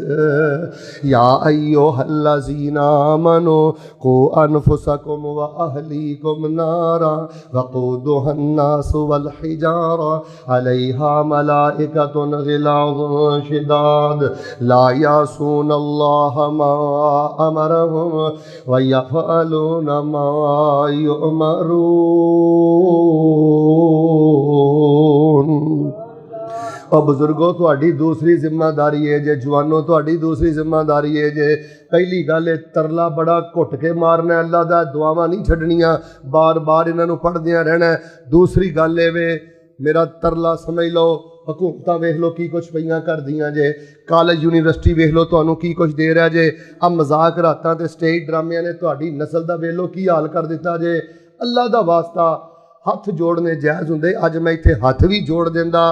या अय्युहल्लज़ीना आमनू कू अनफुसकुम व अहलीकुम नारा वक़ूदुहन नासु वल हिजारा अलैहा मलाइकतुन गिलाज़ुन शिदाद ला यासूनल्लाह मा अमरहुम व यफ़अलूना मा युअमरून। और बुजुर्गो तुहाडी दूसरी जिम्मेदारी है जे, जवानों तुहाडी दूसरी जिम्मेदारी है जे। पहली गल है तरला बड़ा घुट के मारना, अल्लाह दा दुआवां नहीं छड्डनियां, बार बार इन्हां नूं पढ़दियां रहना। दूसरी गल है वे मेरा तरला समझ लो, हुकूमत वेख लो की कुछ पईयां करदियां जे, कॉलेज यूनीवर्सिटी वेख लो तुहानूं की कुछ दे रहा जे, आ मजाक रातां ते स्टेज ड्रामियां ने तुहाडी नस्ल दा वेख लो की हाल कर दिता जे। अल्लाह दा वास्ता हथ जोड़ने जायज़ हुंदे, अज मैं इत्थे हथ भी जोड़ दिंदा।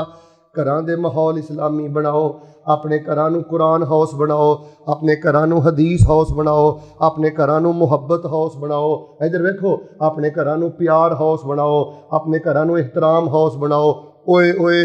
घरां दे माहौल इस्लामी बनाओ, अपने घरां नूं कुरान हाउस बनाओ, अपने घरां नूं हदीस हाउस बनाओ, अपने घरां नूं मुहब्बत हाउस बनाओ। इधर वेखो अपने घरां नूं प्यार हाउस बनाओ, अपने घरां नूं एहतराम हाउस बनाओ। ओए ओए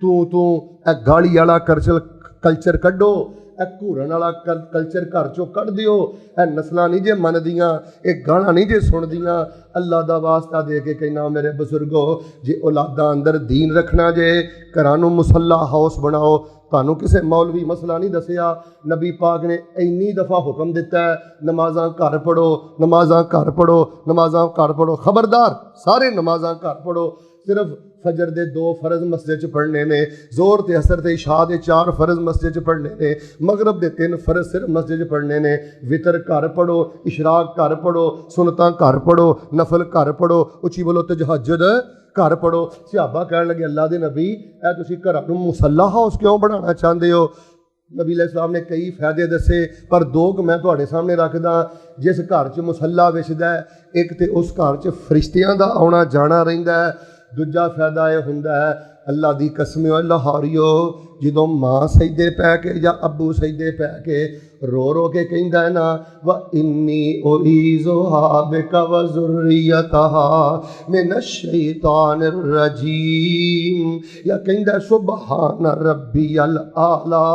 तू तू ए गाली वाला कल्चर कड्डो, ए घूरन वाला कल्चर घर चों कढ़ दिओ। ए नस्लां नहीं जे मनदियां, ये गाना नहीं जे सुनदियां। अल्लाह दा वास्ता दे के कहना मेरे बुजुर्गो, जे औलादा अंदर दीन रखना जे, घरां नूं मुसल्ला हाउस बनाओ। तुहानूं किसी मौलवी मसला नहीं दसिया, नबी पाक ने इन्नी दफ़ा हुक्म दिता है नमाज़ां घर पढ़ो, नमाज़ां घर पढ़ो, नमाज़ां घर पढ़ो। खबरदार सारे नमाज़ां घर पढ़ो। सिर्फ फजर दे 2 फर्ज मस्जिद च पढ़ने ने, जोर ते असर ते इशा दे 4 फर्ज मस्जिद च पढ़ने ने, मगरब दे 3 फर्ज सिर्फ मस्जिद च पढ़ने ने। वितर घर पढ़ो, इशराक घर पढ़ो, सुनतां घर पढ़ो, नफल घर पढ़ो, उची बोलो तहज्जुद घर पढ़ो। सहाबा कहन लगे अल्लाह दे नबी ऐ तुसीं घरां नूं मुसल्ला हाउस क्यों बनाना चाहते हो? नबी अलैहिस्सलाम ने कई फायदे दसे, पर 2 मैं तुहाडे सामने रखदा। जिस घर च मुसल्ला विछदा है, एक तो उस घर च फरिश्तियां दा आउणा जाना रहिंदा है, दूजा फायदा यह हुंदा है अल्लाह दी कसम लाहौरियो, जदों माँ सजदे पै के या अबू सजदे पै के रो रो के कहंदा है ना, व इन्नी उईज़ुहा बिका व ज़ुर्रियतहा मिनश शैतानिर रजीम, या कहंदा सुबहान रब्बियल आला।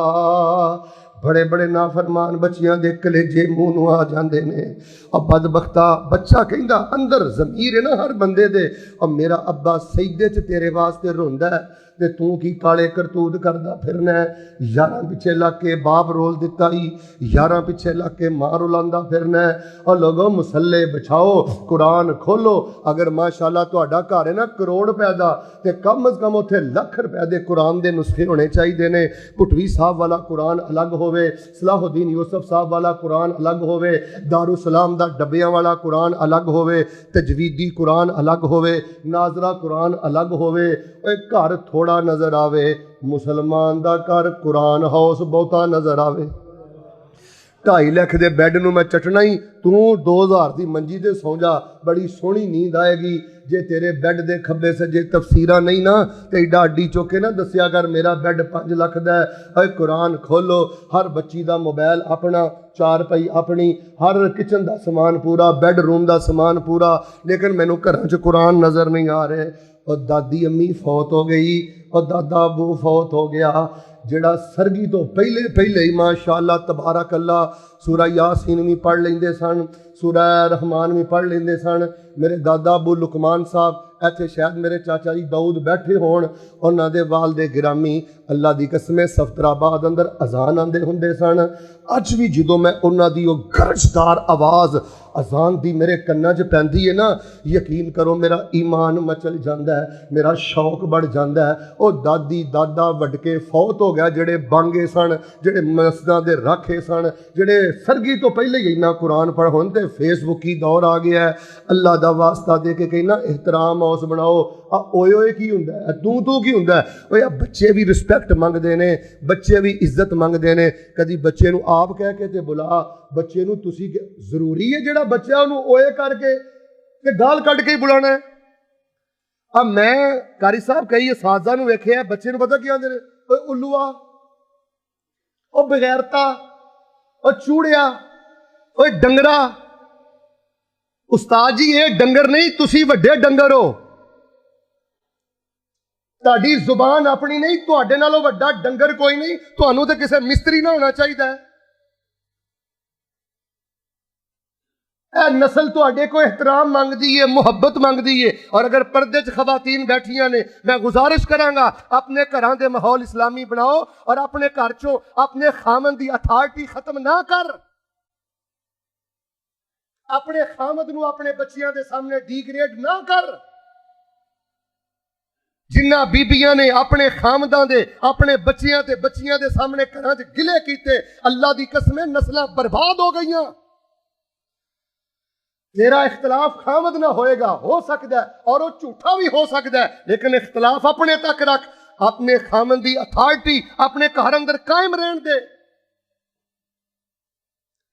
बड़े बड़े नाफरमान बच्चियां दे कलेजे मूँह नूं आ जाते हैं। और बदबख्ता बच्चा कहंदा अंदर ज़मीर है ना हर बंदे दे, और मेरा अब्बा सजदे च तेरे वास्ते रोंदा है, ते तू की काले करतूत करदा फिरना है। यारां पिछे लग के बाप रोल दिता ही, यारां पिछे लग के मां रुलांदा फिरना है। और लोगों मुसल्ले बिछाओ, कुरान खोलो। अगर माशाअल्लाह तुहाडा घर है ना करोड़ रुपए दा, ते कम अज कम उत्थे लख रुपए दे कुरान दे नुस्खे होने चाहिए ने। पुटवी साहब वाला कुरान अलग होवे, सलाहुद्दीन यूसुफ साहब वाला कुरान अलग होवे, दारुसलाम दा डब्बियां वाला कुरान अलग होवे, तजवीदी कुरान अलग होवे, नाजरा कुरान अलग होवे। घर थोड़ा नजर आवे, मुसलमान दा घर कुरान हाउस बहुता नजर आवे। 2.5 लाख के बैड नूं मैं चटना ही, तू 2000 की मंजी ते सौ जा, बड़ी सोहनी नींद आएगी। जे तेरे बैड के खब्बे सज्जे तफसीरा नहीं ना, तो एडा अड्डी चुके ना दसिया कर मेरा बैड 5 लाख का है। कुरान खोलो, हर बच्ची का मोबाइल अपना, चारपाई अपनी, हर किचन का समान पूरा, बैडरूम का समान पूरा, लेकिन मैनू घर च कुरान नज़र नहीं आ रहे। और दादी अम्मी फौत हो गई, और दादा अबू फौत हो गया। जिहड़ा सरगी तो पहले पहले ही माशाअल्लाह तबारक अल्लाह सूरा यासीन भी पढ़ लेंदे सन, सूरा रहमान भी पढ़ लेंदे सन। मेरे दादा अबू लुकमान साहब, इत्थे शायद मेरे चाचा जी दाऊद बैठे होण, उन्हां दे वालदे गिरामी अल्लाह दी कसम सफतराबाद अंदर अजान आंदे हुंदे सन। अज भी जदों मैं उन्हां दी ओह गरजदार आवाज़ अजान दी मेरे कन्नां 'च पैंदी है ना, यकीन करो मेरा ईमान मचल जाता है, मेरा शौक बढ़ जाता है। वो दादी दादा वडके फौत हो गया, जेड़े बांगे सन, जेड़े मस्जिदां दे राखे सन, जेड़े सरगी तो पहले ही इन्ना कुरान पढ़, हुण ते फेसबुक की दौर आ गया है। अल्लाह दा वास्ता दे के कहना एहतराम हाउस बनाओ। ओए ओए की हुंदा है, तू की हुंदा है? ओए बच्चे भी रिस्पैक्ट मंगते हैं, बच्चे भी इज्जत मंगते हैं। कभी बच्चे नूं आप कह के ते बुला, बच्चे नूं तुसी जरूरी है जेड़ा बच्चा उन्होंने ओए करके ते गाल कट के ही बुलाना है? अब मैं कारी साहब कई असाजा नूं वेखिया, बच्चे नूं पता की आंदे ने? ओए उल्लूआ, ओ बगैरता, ओ चूड़िया, ओए डंगरा। उस्ताद जी ये डंगर नहीं, तुसी वड्डे डंगर हो। तुहाडी जुबान अपनी नहीं, तुहाडे नालों वड्डा डंगर कोई नहीं। तुहानूं ते किसी मिस्त्री ना होना चाहिए। नस्ल तुहाडे को एहतराम मंगदी है, मुहब्बत मंगदी है। और अगर पर्दे च खवातीन बैठियां ने, मैं गुजारिश करांगा अपने घरां दे माहौल इस्लामी बनाओ, और अपने घर चों अपने खामन दी अथॉरिटी खत्म ना कर। अपने खामद नूं अपने बच्चियां दे सामने डिग्रेड ना कर। जिन्ना बीबियां ने अपने खामदां दे, अपने बच्चियां ते बच्चियां दे सामने घरां च गिले कीते, अल्लाह दी कसम नस्लां बर्बाद हो गईयां। तेरा इख्तलाफ खामद ना होएगा, हो सकता है, और वो झूठा भी हो सकता है, लेकिन इख्तलाफ अपने तक रख। अपने खामद की अथॉरिटी अपने घर अंदर कायम रहन दे।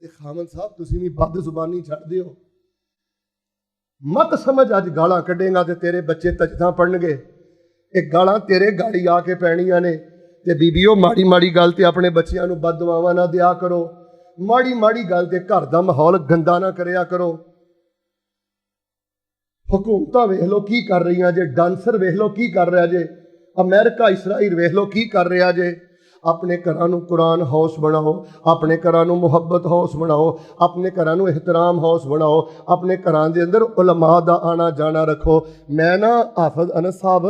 खामद साहब तुसीं भी बद जुबानी छड्ड दिओ। मत समझ अज गालां कड्डेगा तो तेरे बच्चे तजदा पढ़नगे। एक गालां तेरे गाड़ी आके पैणियां ने। ते बीबीओ माड़ी माड़ी गल ते अपने बच्चियां नूं बद दुआवां ना दिया करो। माड़ी माड़ी गल ते घर दा माहौल गंदा ना करिया करो। हुकूमत वेख लो की कर रही जे, डांसर वेख लो की कर रहा जे, अमेरिका इसराइल वेख लो की कर रहा जे। अपने घरां नूं कुरान हाउस बनाओ, अपने घरां नूं मुहब्बत हाउस बनाओ, अपने घरां नूं एहतराम हाउस बनाओ, अपने घरां दे अंदर उलमा दा आना जाना रखो। मैं ना हाफिज अनस साहब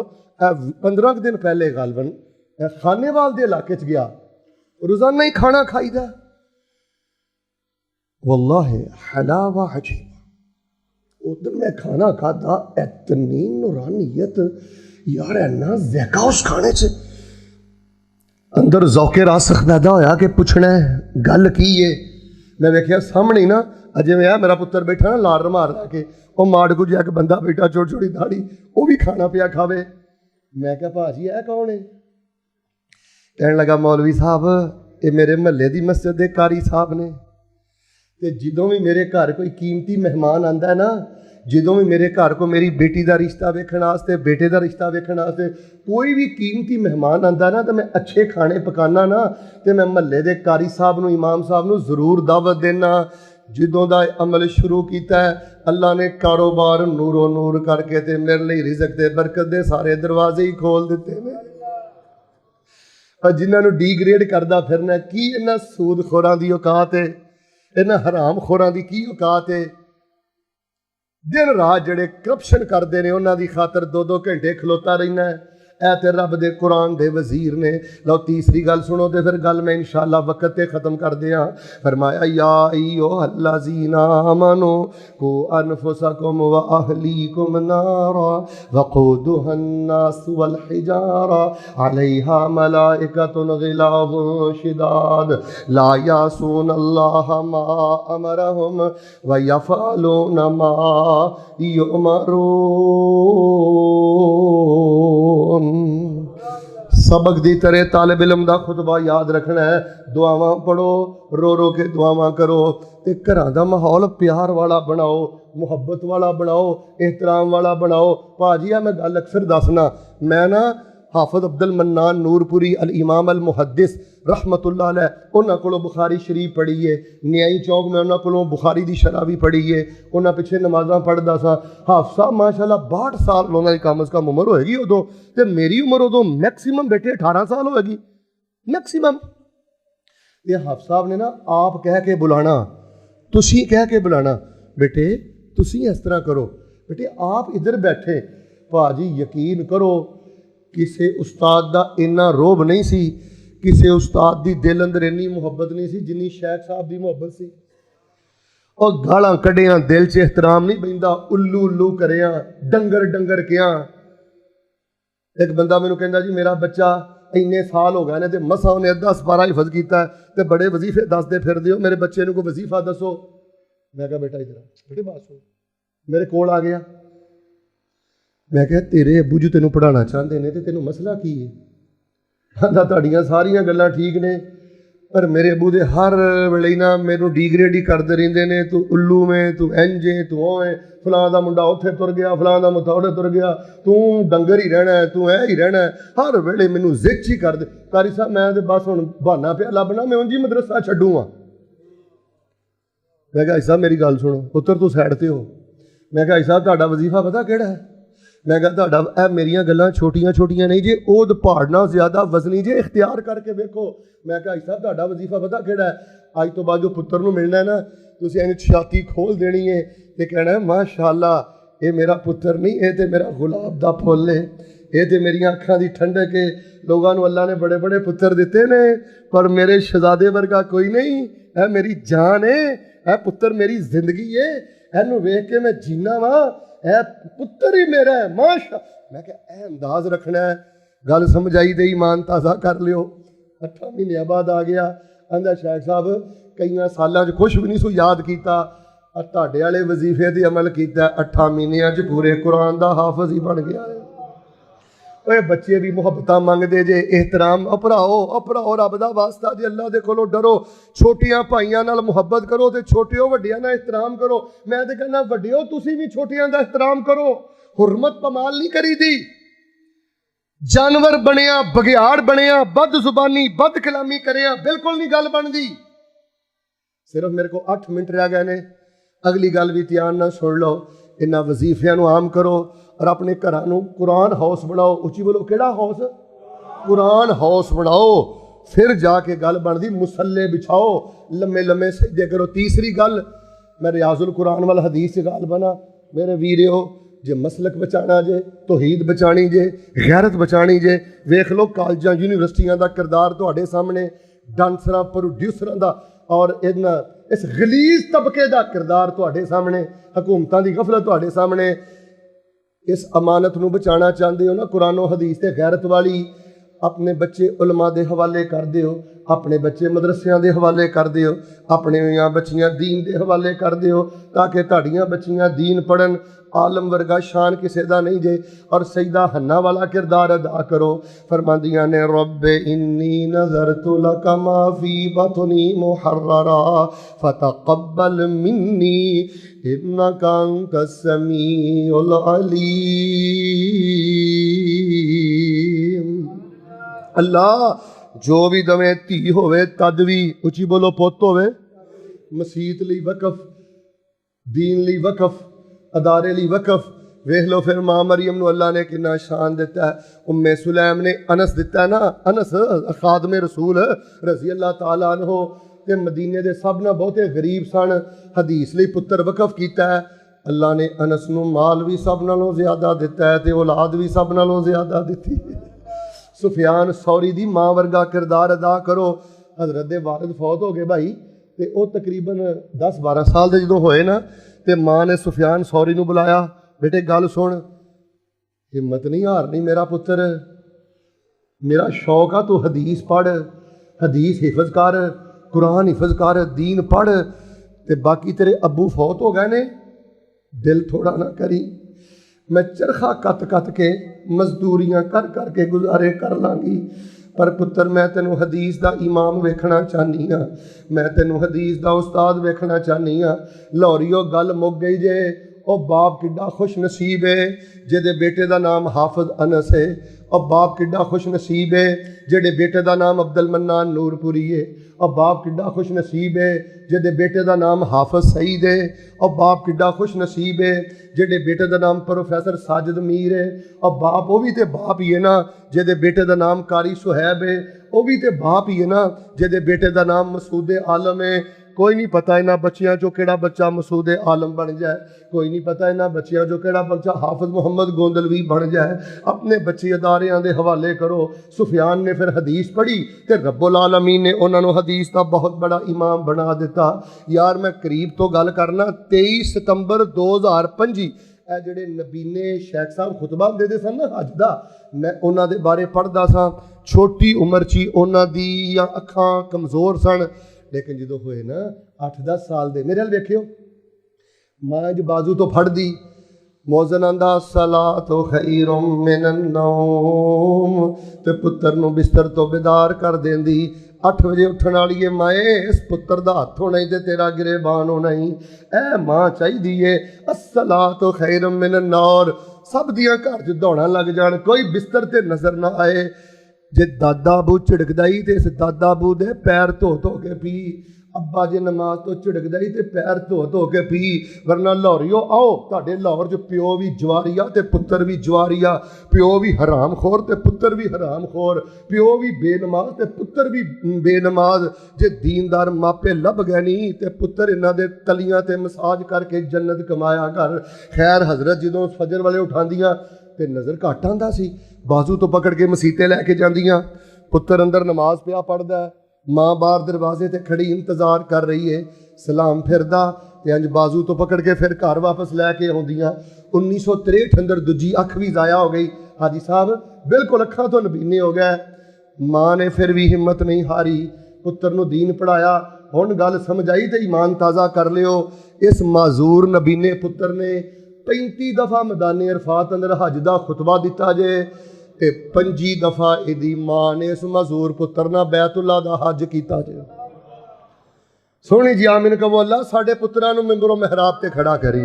15 दिन पहले गालबन खानेवाल के इलाके च गया, रोजाना ही खाना खाईदा, वल्लाहि हलावा अजीब। उधर मैं खाना खाता, इतनी नूरानियत यार, इन्ना ज़ैका उस खाने च। अंदर जौके रासख पैदा होया कि पुछना है गल की है। मैं वेख्या सामने ही ना, अजे मैं मेरा पुत्र बैठा ना लाड़ मार के, वह माड़कू जिहा एक बंदा बैठा, छोटी छोटी दाढ़ी, वह भी खाना पिया खावे। मैं क्या भाजी है कौन है? कहने लगा मौलवी साहब ये मेरे महल्ले की मस्जिद के कारी साहब ने। तो जदों भी मेरे घर कोई कीमती मेहमान आता है ना, जदों भी मेरे घर को मेरी बेटी का रिश्ता वेखण वास्ते, बेटे का रिश्ता वेखण वास्ते कोई भी कीमती मेहमान आता ना, तो मैं अच्छे खाने पकाना ना, तो मैं महल्ले के कारी साहब नूं, इमाम साहब नूं जरूर दावत देना। जदों का अमल शुरू किया है, अल्लाह ने कारोबार नूरो नूर करके ते मेरे लिए रिज़क दे बरकत दे सारे दरवाजे ही खोल दिते ने। जिन्होंने डिग्रेड करता फिरना, की इन्हां सूदखोरां दी औकात है, इन्हां हराम खोरां दी की औकात है? दिन रात जड़े करप्शन करते हैं, उन्होंने खातर 2-2 घंटे खलोता रहना है। ऐ ते रब दे कुरान दे वजीर ने। लो तीसरी गल सुनो तो फिर गल मैं इंशाअल्लाह वक्त ते ख़त्म कर दिया। फरमाया या अय्युहल्लज़ीना आमनू कू अनफुसकुम व अहलीकुम नारा वक़ूदुहा अन्नास वल हिजारा अलैहा मलाइकतुन गिलाज़ुन शिदाद ला यासून अल्लाह मा अमरहुम व यफ़अलून मा युमरून। सबक दी तरह तालिब इल्म दा खुतबा याद रखना है। दुआवां पढ़ो, रो रो के दुआवां करो, ते घरां दा माहौल प्यार वाला बनाओ, मुहब्बत वाला बनाओ, एहतराम वाला बनाओ। भाजी मैं गल अक्सर दसना, मैं ना हाफिज़ अब्दुल मन्नान नूरपुरी अल इमाम अल मुहद्दिस रहमतुल्लाह अलैह उन्हां कोलों बुखारी शरीफ पढ़ी है। न्याई चौक में उन्हां कोलों बुखारी दी शरह भी पढ़ी है। उन्हां पिछे नमाज़ां पढ़दा सा। हाफ़िज़ साहब माशाअल्लाह 62 साल उन्हां दी कम अज़ कम उम्र होएगी उदों, ते मेरी उम्र उदों मैक्सीमम बेटे 18 साल होएगी मैक्सीमम। ये हाफ़िज़ साहब ने ना आप कह के बुलाना, तुसी कह के बुलाना, बेटे तुसी इस तरह करो, बेटे आप इधर बैठे। भाजी यकीन करो किसी उस्ताद का इन्ना रोब नहीं सी, किसी उस्ताद की दिल अंदर इन्नी मुहब्बत नहीं सी जिन्नी शेख साहब की मुहब्बत सी। और गालां कढ़िया दिल च एहतराम नहीं बहिंदा, उल्लू उल्लू करिया, डंगर डंगर किया। एक बंदा मैनू कहंदा जी मेरा बच्चा इन्ने साल हो गए ने ते मसा उन्हें अद्धा सपारा हिफज किया ते बड़े वजीफे दसदे फिर दिओ, मेरे बच्चे नूं कोई वजीफा दसो। मैं कहा बेटा इधर बेटे बात सुन। मेरे कोल आ गया, मैं कहा तेरे अबू जी तेनों पढ़ाना चाहते हैं तो तेनों मसला की है? कहता तुहाड़ियां सारियां गल्लां ठीक ने पर मेरे अबू दे हर वेले ना मैनू डिग्रेड ही करते रहंदे ने, तू उल्लू में, तू इंज है, तू ओ है, फलां दा मुंडा उत्थे तुर गया, फलां दा मुंडा उत्थे तुर गया, तू डंगर ही रहना है, तू ऐ ही रहना है, हर वेले मैनू जिच ही कर दे। कारी साहब मैं तो बस हुण बहाना पिया लभना, मैं उंज ही मदरसा छड्डू हाँ। मैं कहा साहब मेरी गल सुनो, पुत्तर तू साइड ते हो। मैं कहा साहब तुहाडा वजीफा पता किहड़ा है? मैं कहा तुहाडा मेरियां गल्लां छोटियां छोटियां नहीं जे, ओद पहाड़ना ज्यादा वजनी जे, इख्तियार करके देखो। मैं कहा साहब तुहाडा वजीफा पता किहड़ा है? अज तो बाद जो पुत्तर नूं मिलना है ना, तुसीं इन्हूं छाती खोल देनी है ते कहना है माशाअल्लाह ये मेरा पुत्तर नहीं, ये तो मेरा गुलाब दा फुल है, ये तो मेरियां अखां दी ठंडक है। लोगों नूं अल्लाह ने बड़े बड़े पुत्तर दिते ने पर मेरे शहजादे वर्गा कोई नहीं, है मेरी जान है पुत्तर मेरी जिंदगी है, इहनूं वेख के मैं जीना वा, है पुत्तर ही मेरा है माशा। मैं क्या अंदाज रखना है, गल समझ आई दे ईमान ताज़ा कर लियो। 8 महीने बाद आ गया, आंदा शेख साहब कई सालों कुछ भी नहीं सो याद किया, तुहाडे वाले वजीफे ते अमल किया, 8 महीनों पूरे कुरान का हाफिज ही बन गया है। ओए बच्चे भी मुहब्बत मंगते जे, एहतराम अपराओ रब दा वास्ता जे, अल्लाह दे कोलों डरो, छोटियां भाइयां नाल मुहब्बत करो ते छोटियो वड्डियां नाल एहतराम करो। मैं तो कहना वड्डियो तुसीं भी छोटियां दा एहतराम करो, हुरमत पमाल नहीं करी दी। जानवर बनिया, बघियाड़ बनिया, बद जुबानी बद कलामी करिया, बिल्कुल नहीं गल बनदी। सिर्फ मेरे को 8 मिनट रह गए ने, अगली गल भी ध्यान नाल सुन लो। इन्हां वजीफियां नूं आम करो और अपने घरां नूं कुरान हाउस बनाओ। उची बोलो किहड़ा हाउस? कुरान हाउस बनाओ, फिर जाके गल बनदी। मुसल्ले बिछाओ, लम्मे लम्मे सजदे करो। तीसरी गल मैं रियाजुल कुरान वाल हदीस से गल बना मेरे वीरियो, जे मसलक बचाना जे, तौहीद बचानी जे, गैरत बचानी जे, वेख लो कॉलेजां यूनिवर्सिटियां का किरदार तुहाडे सामने, डांसरां प्रोड्यूसरां दा और इस गलीज तबके का किरदार तुहाडे सामने, हुकूमतां दी गफलत तुहाडे सामने। इस अमानत नूं बचाना चाहते हो ना, कुरानो हदीस ते गैरत वाली, अपने बच्चे उलमा दे हवाले कर दिओ, अपने बच्चे मदरसियां दे हवाले कर दिओ, अपने बच्चियां दीन दे हवाले कर दिओ, ताकि तुहाडियां बच्चियां दीन पढ़न। आलम वर्गा शान किसी का नहीं जे। और सईदा हन्ना वाला किरदार अदा करो। फरमांदियां ने रब्बे इन्नी नज़रतु लका मा फी बतनी मुहर्ररा फतक़ब्बल मिन्नी इन्नका अंतस समीउल अलीम। अल्लाह जो भी दवे धी होवे तद भी, उची बोलो पुत होवे, मसीत लई वकफ, दीन लई वकफ, अदारे ली वकफ। वेख लो फिर मां मरियम नूं अल्लाह ने कितना शान दिता है। उम्मे सुलैम ने अनस दिता है ना, अनस खादमे रसूल रजी अल्लाह तआला अन्हो, ते मदीने दे सब ना बहुते गरीब सन, हदीस लई पुत्र वकफ किया है। अल्लाह ने अनस नूं माल भी सब नालों ज्यादा दिता है ते औलाद भी सब नालों ज्यादा दिती है। सुफियान सौरी दी माँ वर्गा किरदार अदा करो। हजरत दे वालिद फौत हो गए भाई, तो वह तकरीबन 10-12 साल के जो होए ना, तो माँ ने सुफियान सौरी नूं बुलाया, बेटे गल सुन, हिम्मत नहीं हारनी मेरा पुत्र, मेरा शौक आ तू हदीस पढ़, हदीस हिफज कर, कुरान हिफज कर, दीन पढ़, तो बाकी तेरे अबू फौत हो गए ने, दिल थोड़ा ना करी, मैं चरखा कत कत के मजदूरियां कर करके गुजारे कर लाँगी, पर पुत्र मैं तेनों हदीस का इमाम वेखना चाहनी हाँ, मैं तेनों हदीस का उस्ताद वेखना चाहनी हाँ। लाहौरीओ गल मुक गई जे, और बाप किड्डा खुश नसीब है जिहदे बेटे का नाम हाफिज अनस है, और बाप किड्डा खुश नसीब है जिहदे बेटे का नाम अब्दुल मन्नान नूरपुरी है, और बाप किड्डा खुश नसीब है जिहदे बेटे का नाम हाफिज सईद है, और बाप किड्डा खुश नसीब है जिहदे बेटे का नाम प्रोफैसर साजिद मीर है, और बाप वो भी तो बाप ही है ना जिहदे बेटे का नाम कारी सुहैब है, वो भी तो बाप ही है ना जिहदे बेटे का नाम मसूद आलम है। कोई नहीं पता इन्होंने बच्चियां चो केड़ा बच्चा मसूद आलम बन जाए, कोई नहीं पता इन्होंने बच्चियां चो केड़ा बच्चा हाफिज मुहम्मद गोंदलवी बन जाए। अपने बच्चे अदारियां दे हवाले करो। सुफियान ने फिर हदीस पढ़ी तो रब्बुल आलमीन ने उन्होंने हदीस का बहुत बड़ा इमाम बना दिता। यार मैं करीब तो गल करना, 23 सितंबर 2025 ਇਹ ਜਿਹੜੇ ਨਬੀਨੇ शेख साहब खुतबा देते सन ना हज का, मैं उन्हों के बारे पढ़ता सा। छोटी उम्र च ही उन्हों दी अखां कमज़ोर सन, लेकिन जो होए ना 8-10 साल दे, मेरे हाल वेखियो, मां ज बाजू तो फड़ दी, मौजन आंदा सलातो खैरुम मिनन नौम, ते पुत्र नूं बिस्तर तो बेदार कर देंदी। 8 बजे उठण वाली है माए, इस पुत्र दा हथ होना ही ते तेरा गिरेबान होना ही। ऐ मां चाहिदी है अस्सलातो खैरुम मिनन नौर, सब दियां घर च दौड़ां लग जाण, कोई बिस्तर ते नज़र ना आए। जे दादा अबू झिड़कदा ही तो इस दादा अबू दे पैर धो धो के पी, अब्बा जे नमाज तो झिड़कदा ही तो पैर धो धो के पी, वरना लाहौरीओ आओ तुहाडे लाहौर च प्यो भी जवारिया ते पुत्र भी जवारिया, प्यो भी हराम खोर ते पुत्र भी हराम खोर, प्यो भी बेनमाज ते पुत्र भी बेनमाज। जे दीनदार मापे लभ गए नहीं तो पुत्र इन्हां दे तलियां ते मसाज करके जन्नत कमाया कर। खैर हजरत जदों फजर वाले उठांदियां ते नज़र घट आंदा सी, बाजू तो पकड़ के मसीते लैके जांदियां, पुत्र अंदर नमाज पिया पढ़दा, माँ बाहर दरवाजे ते खड़ी इंतजार कर रही है, सलाम फिरदा ते अंज बाजू तो पकड़ के फिर घर वापस लैके आउंदियां। 1963 अंदर दूजी अख भी ज़ाया हो गई, हाजी साहब बिल्कुल अखा तो नबीने हो गए। माँ ने फिर भी हिम्मत नहीं हारी, पुत्र नूं दीन पढ़ाया। हुण गल समझ आई तो ईमान ताज़ा कर लियो, इस माजूर नबीने पुत्र ने 35 दफ़ा मैदाने अरफात अंदर हज का खुतबा दिता जे, ते 25 दफ़ा इहदी मां ने इस मजूर पुत्र ना बैतुल्ला दा हज किया जे। सोहनी जी आमीन कहो, अल्लाह साडे पुत्रां नूं मिंबरो महराब ते खड़ा करी,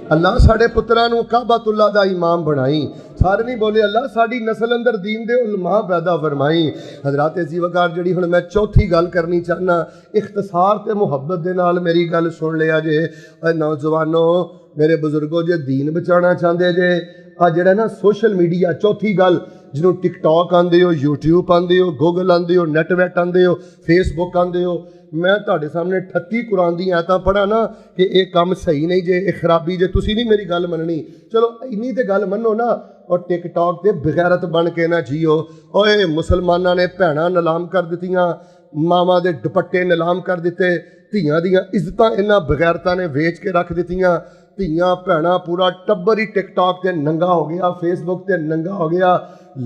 अल्लाह साडे पुत्रां नूं काबतुल्ला दा इमाम बनाई। सारे नहीं बोले अल्लाह साडी नस्ल अंदर दीन दे उलमा पैदा फरमाई। हजरात जी वकार जिहड़ी हुण मैं चौथी गल करनी चाहना, इख्तिसार ते मुहब्बत दे नाल मेरी गल सुन लिया जे। नौजवानों मेरे बुजुर्गों, जे दीन बचाना चाहते जे, आ जिहड़ा ना सोशल मीडिया, चौथी गल जिन्हों टिकटॉक आंदे हो, यूट्यूब आंदे हो, गूगल आंदे हो, नैटवैट आंदे हो, फेसबुक आंदे हो, मैं तुहाडे सामने 38 कुरान दी आयतां पढ़ा ना कि ये काम सही नहीं जे, ये खराबी जे, तुसीं नहीं मेरी गल मननी, चलो इन्नी ते गल मनो ना। और टिकटॉक ते बगैरत बन के ना जियो। ओए मुसलमाना ने भैणां नीलाम कर दित्तियां, मावां दे दुपट्टे नीलाम कर दिते, धियां दियां इज्जतां इन्हां बगैरतां ने वेच के रख दित्तियां। धियां भैणां पूरा टब्बर ही टिकटॉक ते नंगा हो गया, फेसबुक ते नंगा हो गया।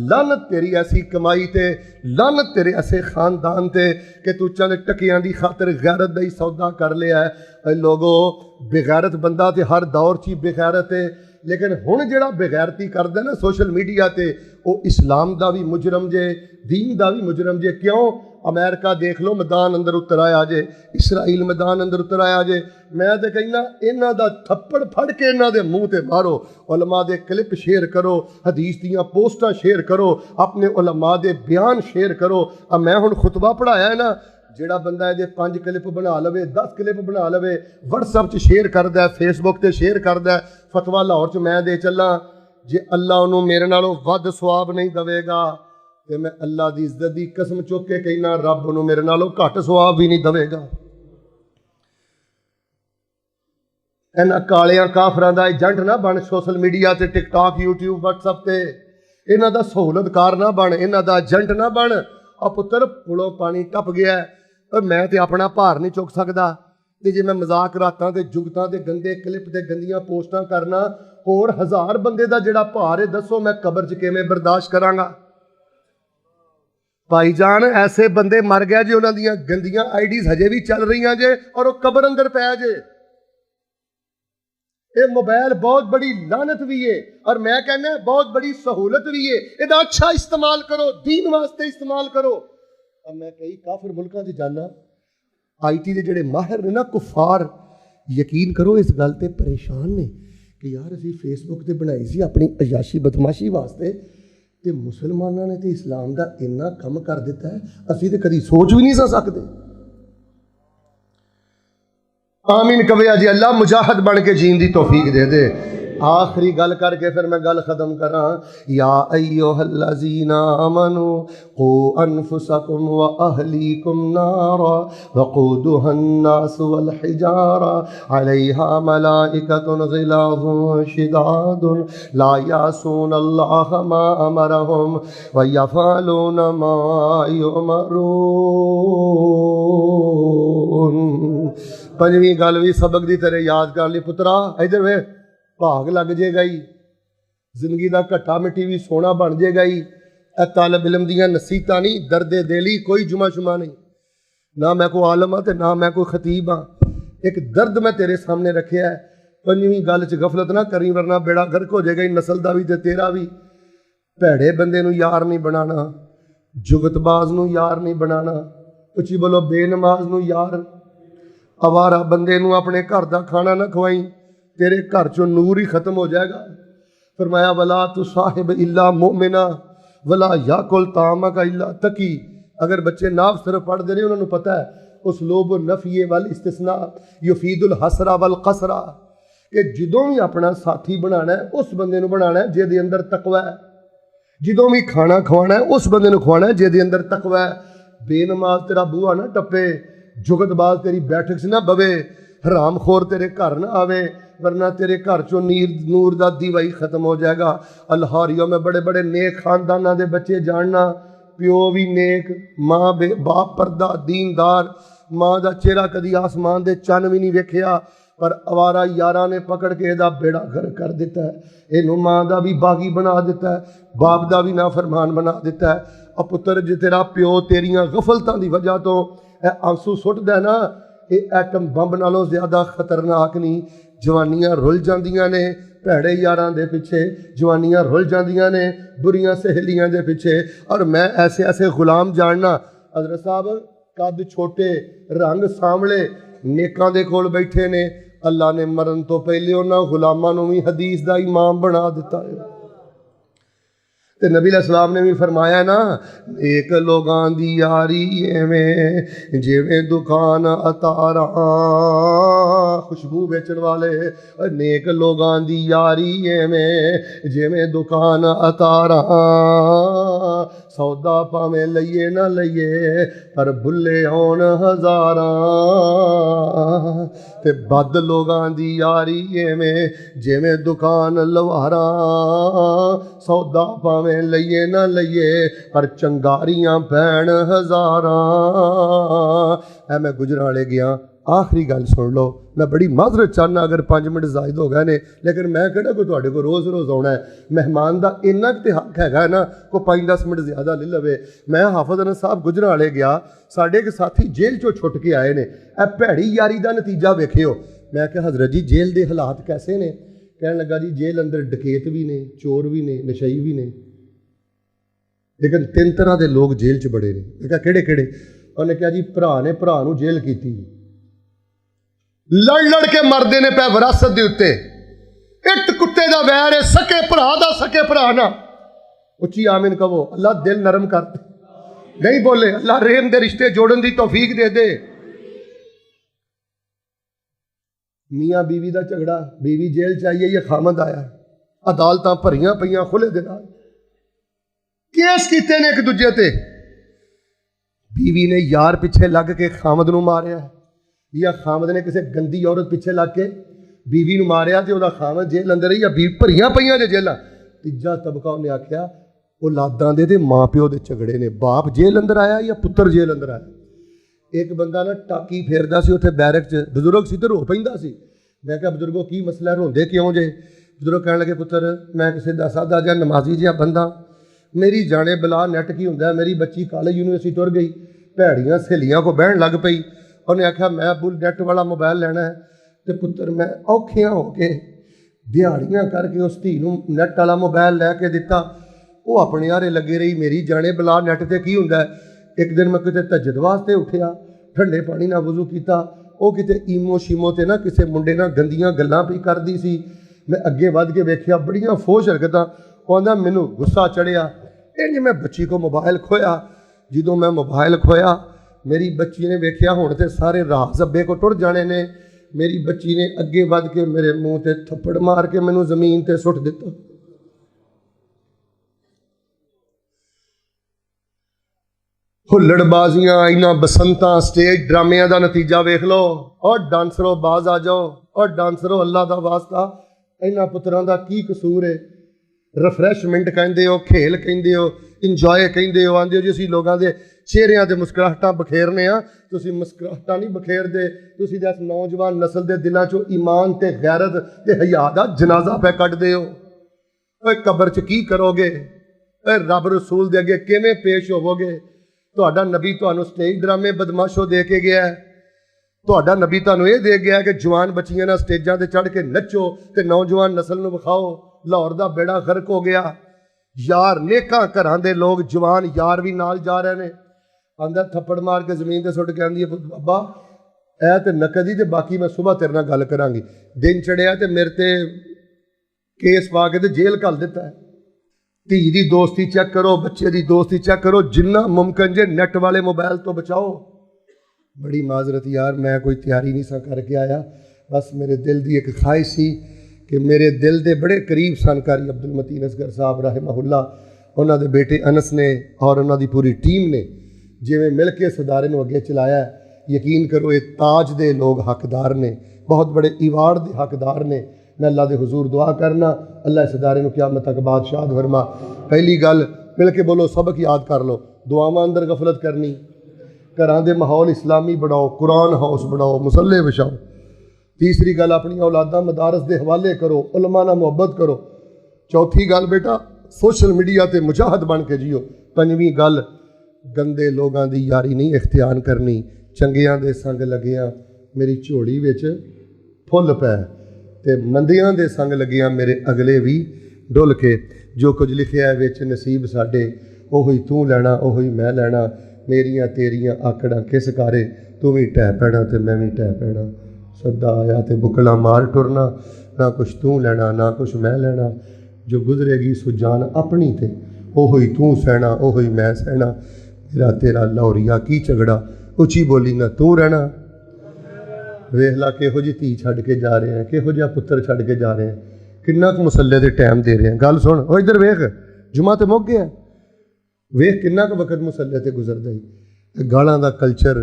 लानत तेरी ऐसी कमाई ते, लानत तेरे ऐसे खानदान ते कि तू चंद टकियां दी खातर गैरत दा ही सौदा कर लिया है। लोगो बेगैरत बंदा तो हर दौर च ही बेगैरत है, लेकिन हुण जिहड़ा बेगैरती करदा ना सोशल मीडिया ते, वो इस्लाम दा भी मुजरम जे, दीन दा भी मुजरम जे। क्यों? अमेरिका देख लो मैदान अंदर उतर आया जे, इसराइल मैदान अंदर उतर आया जे। मैं तो कहना इन्हां दा थप्पड़ फड़ के इन्हां दे मूँह ते मारो, उलमा दे क्लिप शेयर करो, हदीस दियां पोस्टां शेयर करो, अपने उलमा दे बयान शेयर करो। अब मैं हुण खुतबा पढ़ाया है ना, जिहड़ा बंदा ये 5 क्लिप बना लवे, 10 क्लिप बना लवे, व्हाट्सएप च शेयर करदा, फेसबुक ते शेयर करदा, फतवा लाहौर च मैं दे चला, जे अल्लाह उन्होंने मेरे नालों वध सवाब नहीं देगा तो मैं अल्लाह की इज्जत की कसम चुक के कहना रब उन्होंने मेरे नालों घट सवाब भी नहीं देगा। इन्हां कालियां काफरां दा एजेंट ना बन सोशल मीडिया ते, टिकटॉक, यूट्यूब, व्हाट्सएप ते। इन्हां दा सहूलतकार ना बन, इन्हां दा एजेंट ना बन। आ पुत्र पुलों पानी टप गया है, मैं तो अपना भार नहीं चुक सकता, ते जे मैं मजाक रातां ते जुगतां ते गंदे क्लिप ते गंदियां पोस्टां करना, होर 1000 बंदे दा जिहड़ा भार है दसो मैं कबर च किवें बर्दाश्त करांगा। भाईजान ऐसे बंदे मर गए जी, उन्हां दियां गंदियां आईडीज हजे भी चल रही जे और वो कबर अंदर पै जे। ये मोबाइल बहुत बड़ी लानत भी है और मैं कहना बहुत बड़ी सहूलत भी है। इहदा अच्छा इस्तेमाल करो, दीन वास्ते इस्तेमाल करो। अब मैं कई काफिर मुल्कां च जाना, IT के जिहड़े माहिर ने ना कुफार, यकीन करो इस गल ते परेशान ने कि यार असीं फेसबुक ते बनाई सी अपनी अयाशी बदमाशी वास्ते, ते मुसलमानों ने तो इस्लाम का इन्ना कम कर दिता है, असीं तो कभी सोच भी नहीं सकते। आमीन कवे जी, अल्लाह मुजाहिद बन के जीन दी तौफीक दे दे। आखिरी गल करके फिर मैं गल खत्म करा। या अय्युहल्लज़ीना आमनू कू अनफुसकुम व अहलीकुम नारा वक़ूदुहन नास वल हिजारा अलैहा मलाइकतुन ग़िलाज़ुन शिदादुन ला यासून अल्लाह मा अमरहुम व यफ़अलून मा युमरून। पंजवीं गल भी सबक की तरह याद कर ली पुत्रा, इधर वे भाग लग जाएगा ही, जिंदगी का घट्टा मिट्टी भी सोना बन जाएगा ही। तालब इलम दियां नसीहतां नहीं, दर्दे दिली कोई जुमा शुमा नहीं। ना मैं कोई आलम हाँ, ना मैं कोई खतीब हाँ। एक दर्द मैं तेरे सामने रखिया है। पंजवीं गल च गफलत ना करी, वरना बेड़ा गर्क हो जाएगा। नस्ल का भी तो तेरा भी। भैड़े बंदे नूं यार नहीं बनाना, जुगतबाज नूं यार नहीं बनाना, उची बोलो बेनमाज नूं यार, आवारा बंदे नूं अपने घर का खाना ना खवाई, तेरे घर चो नूर ही खत्म हो जाएगा। फरमाया वला तु साहिब इल्ला मोमिना वला याकुल तामक इल्ला तकी। अगर बच्चे नाफ सिर्फ पढ़ते रहे, उन्होंने पता है उस लोब नफिए वल इस्तिस्ना युफीदुल हसरा वल कसरा, कि जदों भी अपना साथी बनाना है उस बंदे नूं बनाना है जिहदे अंदर तकवा है, जदों भी खाना खवाना है उस बंदे नूं खवाना है जिहदे अंदर तकवा है। बेनमाज तेरा बूहा ना टप्पे, जुगतबाज तेरी बैठक से ना बवे, हरामखोर तेरे घर ना आवे, वरना तेरे घर चो नूर का दीवा ही खत्म हो जाएगा। अल्हारियों में बड़े बड़े नेक खानदाना के बच्चे जानना, प्यो भी नेक, माँ बाप पर्दा दीनदार, माँ का चेहरा कदी आसमान के चन भी नहीं वेखिया, पर अवारा यारा ने पकड़ के इहदा बेड़ा गर्क कर दिता है। इनू माँ का भी बागी बना दिता है, बाप का भी नाफरमान बना दिता है। अब पुत्र जे तेरा प्यो तेरियां गफलतां की वजह तो आंसू सुटदा है ना, ये एटम बंब नालों ज्यादा खतरनाक नहीं। जवानियां रुल जांदियां ने भैड़े यारां दे पिछे, जवानियां रुल जांदियां ने बुरियां सहेलियां दे पिछे। और मैं ऐसे ऐसे गुलाम जानना, हज़रत साहब कद छोटे रंग सांवले नेकां दे कोल बैठे ने, अल्लाह ने मरन तो पहले उन्हां गुलामां नूं भी हदीस दा इमाम बना दिता है। ते नबी अलैहिस्सलाम ने भी फरमाया ना, एक लोगां दी यारी एवें जिवें दुकान अतारा, खुशबू बेचन वाले, नेक लोगां दी यारी एवें जिवें दुकान अतारा, सौदा भावें लइए ना लइए पर बुल्ले आउण हज़ारां। ते बद लोगां दी यारी एवें जिवें दुकान लवारा, सौदा भावें लइए ना लइए पर चंगारियां पैण हज़ारां। ऐ मैं गुजराले गया, आखिरी गल सुन लो। मैं बड़ी माजरत चाहना अगर 5 मिनट जायद हो गए ने, लेकिन मैं कहना कोई तुहाडे को रोज़ रोज़ आना है। मेहमान का इन्ना तो हक है ना, कोई 5-10 मिनट ज़्यादा ले लवे। मैं हाफिज़ अनस साहब गुजराले गया, साढ़े एक साथी जेल चो छुट के आए ने। ए भैड़ी यारी का नतीजा वेखियो। मैं क्या हज़रत जी जेल के हालात कैसे ने? कहने लगा जी जेल अंदर डकैत भी ने, चोर भी ने, नशई भी ने, लेकिन 3 तरह के लोग जेल च बड़े ने। मैं क्या केड़े केड़े? उन्हें कहा जी भरा ने भरा नूं जेल की, लड़ लड़ के मरते ने पै विरासत के उत्ते। इट कुत्ते का वैर है, सके भरा दा सके भरा ना। उच्ची आमीन कहो। अल्लाह दिल नरम कर दे, नहीं बोले अल्लाह रेम दे रिश्ते जोड़न की तौफीक दे दे। मियाँ बीवी का झगड़ा, बीवी जेल च आई है, खामद आया, अदालतां भरियां पईयां खुले दे नाल, केस कीते ने एक दूजे ते। बीवी ने यार पिछे लग के खामद नूं मारिया, या खामद ने किसी गंदी औरत पिछे लग के बीवी नूं मारिया, तो वह खामद जेल अंदर ही, या बीवी भरियां पईयां जे जेलां। तीजा तबका उन्हें आख्या औलादां दे माँ प्यो के झगड़े ने, बाप जेल अंदर आया या पुत्र जेल अंदर आया। एक बंदा ना टाकी फेरदा सी उत्थे बैरक च, बजुर्ग सी तो रो पैंदा सी। मैं कहा बजुर्गो की मसला, रोंदे क्यों जे? बजुर्ग कहण लगे पुत्र मैं किसी दा सादा जिहा नमाजी जिहा बंदा, मेरी जाने बला नैट की हुंदा, मेरी बच्ची कॉलेज यूनिवर्सिटी तुर गई, भैड़ियां सहेलियां को बहन लग पई, उन्हें आख्या मैं बुल नैट वाला मोबाइल लेना है। तो पुत्र मैं औखिया हो के दिहाड़ियां करके उस धी नूं नैट वाला मोबाइल लैके दिता, वो अपने हारे लगे रही, मेरी जाने बला नैट ते की हुंदा। एक दिन मैं किते तहज्जुद वास्ते उठिया, ठंडे पानी नाल वज़ू कीता, वो किते ईमो शीमो ते ना किसी मुंडे नाल गंदियां गल्लां पई करदी सी। मैं अगे वध के वेख्या बड़ियां फोश हरकतां, कहंदा मैनूं गुस्सा चढ़िया, इंज मैं बच्ची को मोबाइल खोया। जदों मैं मोबाइल खोया मेरी बच्ची ने वेख्या हुण ते सारे राज अब्बे को टुर जाने ने। मेरी बच्ची ने अगे वध के मेरे मूँह ते थप्पड़ मार के मैनूं जमीन ते सुट दिता। हुल्लड़बाजियां, इन्हां बसंतां, स्टेज ड्रामियां का नतीजा वेख लो। और डांसरो बाज आ जाओ, और डांसरो अल्लाह का वास्ता इन्हां पुत्रां दा की कसूर है? रिफ्रैशमेंट कहंदे हो, खेल कहंदे हो, इंजॉय कहंदे हो, आंदे हो जी असीं लोगों के चेहरिਆਂ ते मुस्कुराहटां बखेरने आ, तुसीं मुस्कुराहटां नहीं बखेरदे, तुसीं इस नौजवान नस्ल के दिलों चों ईमान ते गैरत ते हया दा जनाजा पे कड्डदे हो। ओए कबर च की करोगे? ओए रब रसूल दे अगे किवें पेश होवोगे? तुहाडा नबी तुहानूं स्टेज ड्रामे बदमाशो दे के गया है। तुहाडा नबी तुहानूं ये दे गया कि जवान बच्चियां नाल स्टेजां ते चढ़ के नचो ते नौजवान नस्ल नूं विखाओ। लाहौर दा बेड़ा गर्क हो गया। यार नेकां घरां दे लोग जवान यार भी नाल जा रहे हैं, आंदा थप्पड़ मार के जमीन ते सुट के आंदी है बाबा ऐ ते नकदी ते बाकी मैं सुबह तेरे नाल गल करांगी। दिन चढ़िया ते मेरे ते केस पा के ते जेल घल दिता है। धी दी दोस्ती चेक करो, बच्चे की दोस्ती चेक करो, जिन्ना मुमकिन जे नैट वाले मोबाइल तो बचाओ। बड़ी माजरत यार, मैं कोई तैयारी नहीं सा करके आया, बस मेरे दिल की एक ख्वाहिश सी कि मेरे दिल के बड़े करीब सन कारी अब्दुल मतीन असगर साहब रहमहुल्लाह, उन्होंने बेटे अनस ने और उन्होंने पूरी टीम ने जिवें मिल के इस अदारे नूं अगे चलाया। यकीन करो ये ताज दे लोग हकदार ने, बहुत बड़े इवार्ड के हकदार ने। मैं अल्लाह के हुजूर दुआ करना अल्लाह इस अदारे नूं क़यामत तक बादशाह फरमा। पहली गल मिल के बोलो, सबक याद कर लो, दुआवां अंदर गफलत करनी, घरां दे माहौल इस्लामी बनाओ, कुरान हाउस बनाओ, मुसल्ले बिछाओ। तीसरी गल अपनी औलादा मदारस के हवाले करो, उलमा नाल मुहब्बत करो। चौथी गल बेटा सोशल मीडिया ते मुजाहिद बन के जियो। पंजवीं गल गंदे लोगों की यारी नहीं इख्तियार करनी, चंगियां दे संग लगियां मेरी झोली विच फुल पै ते मंदियां दे संग लगियां मेरे अगले भी डुल के। जो कुछ लिखिया है विच नसीब साडे ओही तू लैना ओही मैं लैना, मेरियां तेरियां आकड़ां किस कारे, तू भी टह पैना ते मैं भी टह पैना। सदा आया ते बुकला मार टुरना, ना कुछ तू लैना ना कुछ मैं लैना। जो गुजरेगी सो जान अपनी ते ओही तू सहना ओही मैं सहना। मेरा तेरा लाहौरिया की झगड़ा, उची बोली ना तू रहना। वेख ला किहो जी धी छड्ड के जा रहे हैं, किहो जिहा पुत्र छड्ड के जा रहे हैं, किन्ना कुछ मुसल्ले दे टाइम दे रहे हैं। गल सुन ओ इधर वेख, जुमा ते मुक गया, वेख किन्ना क वक्त मुसल्ले ते गुजरदा ही। गालां दा कल्चर,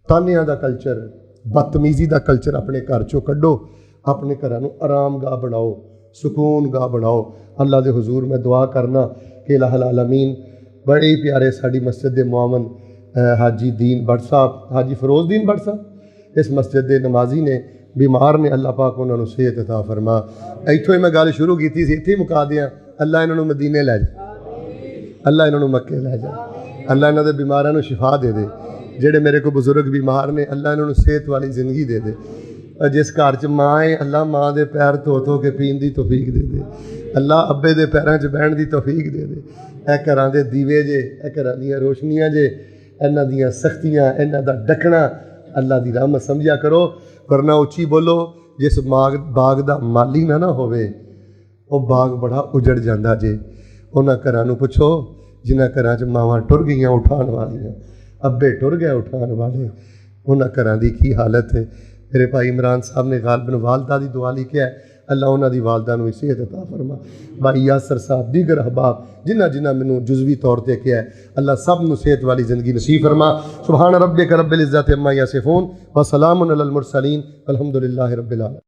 तानियां दा कल्चर, बदतमीजी दा कल्चर अपने घर चों कड्डो, अपने घरां नूं आराम गाह बनाओ, सुकून गाह बनाओ। अल्लाह दे हुजूर मैं दुआ करना कि इलाहुल आलमीन बड़े ही प्यारे साड़ी मस्जिद के मुआवन हाजी दीन भट्ट साहब, हाजी फरोज दीन भट्ट साहब इस मस्जिद के नमाजी ने, बीमार ने, अल्लाह पाक उन्होंने सेहत अता फरमा। इत्थों ही मैं गल शुरू की थी, इत्थे ही मुका दियां। अल्लाह इन्होंने मदीने लै जा, अल्लाह इन्होंने मक्के लै जा, अल्लाह इन्होंने बीमारां नूं शिफा दे दे। जेड़े मेरे को बुजुर्ग बीमार ने अल्लाह इन्होंने सेहत वाली जिंदगी दे दे। जिस घर च माँ है अल्लाह माँ के पैर धो धो के पीन की तौफीक दे दे, अल्लाह अब्बे के पैरों च बहन की तौफीक दे दे। ए घरां दे दीवे जे, ए घरां दीयां रोशनियां जे, इन्हां दीयां सख्तियां, इन्हां दा डकना अल्लाह की रहमत समझिया करो। वरना उची बोलो, जिस बाग का माली ना होवे वो बाग बड़ा उजड़ जाता जे। उन्हां घरां नूं पुछो जिन्हां घरां च मावां टुर गईयां उठाण वालियां, अब्बे टुर गए उठाण वाले, उन्हां घरां दी की हालत है। मेरे भाई इमरान साहब ने गालबन वालदा की दुआ लिखी है, अल्लाह उन्होंने वालदा नूं सेहत अता फरमा। भाई यासर साहब दीगर अहबाब जिन्हां जिन्हां मैनूं जुज़वी तौर पर किया है, अल्लाह सब नूं सेहत वाली ज़िंदगी नसीब फरमा। सुबहान रब्बिक रब्बिल इज़्ज़ति अम्मा यसिफून व सलामुन अलल मुरसलीन वल्हम्दुलिल्लाहि रब्बिल आलमीन।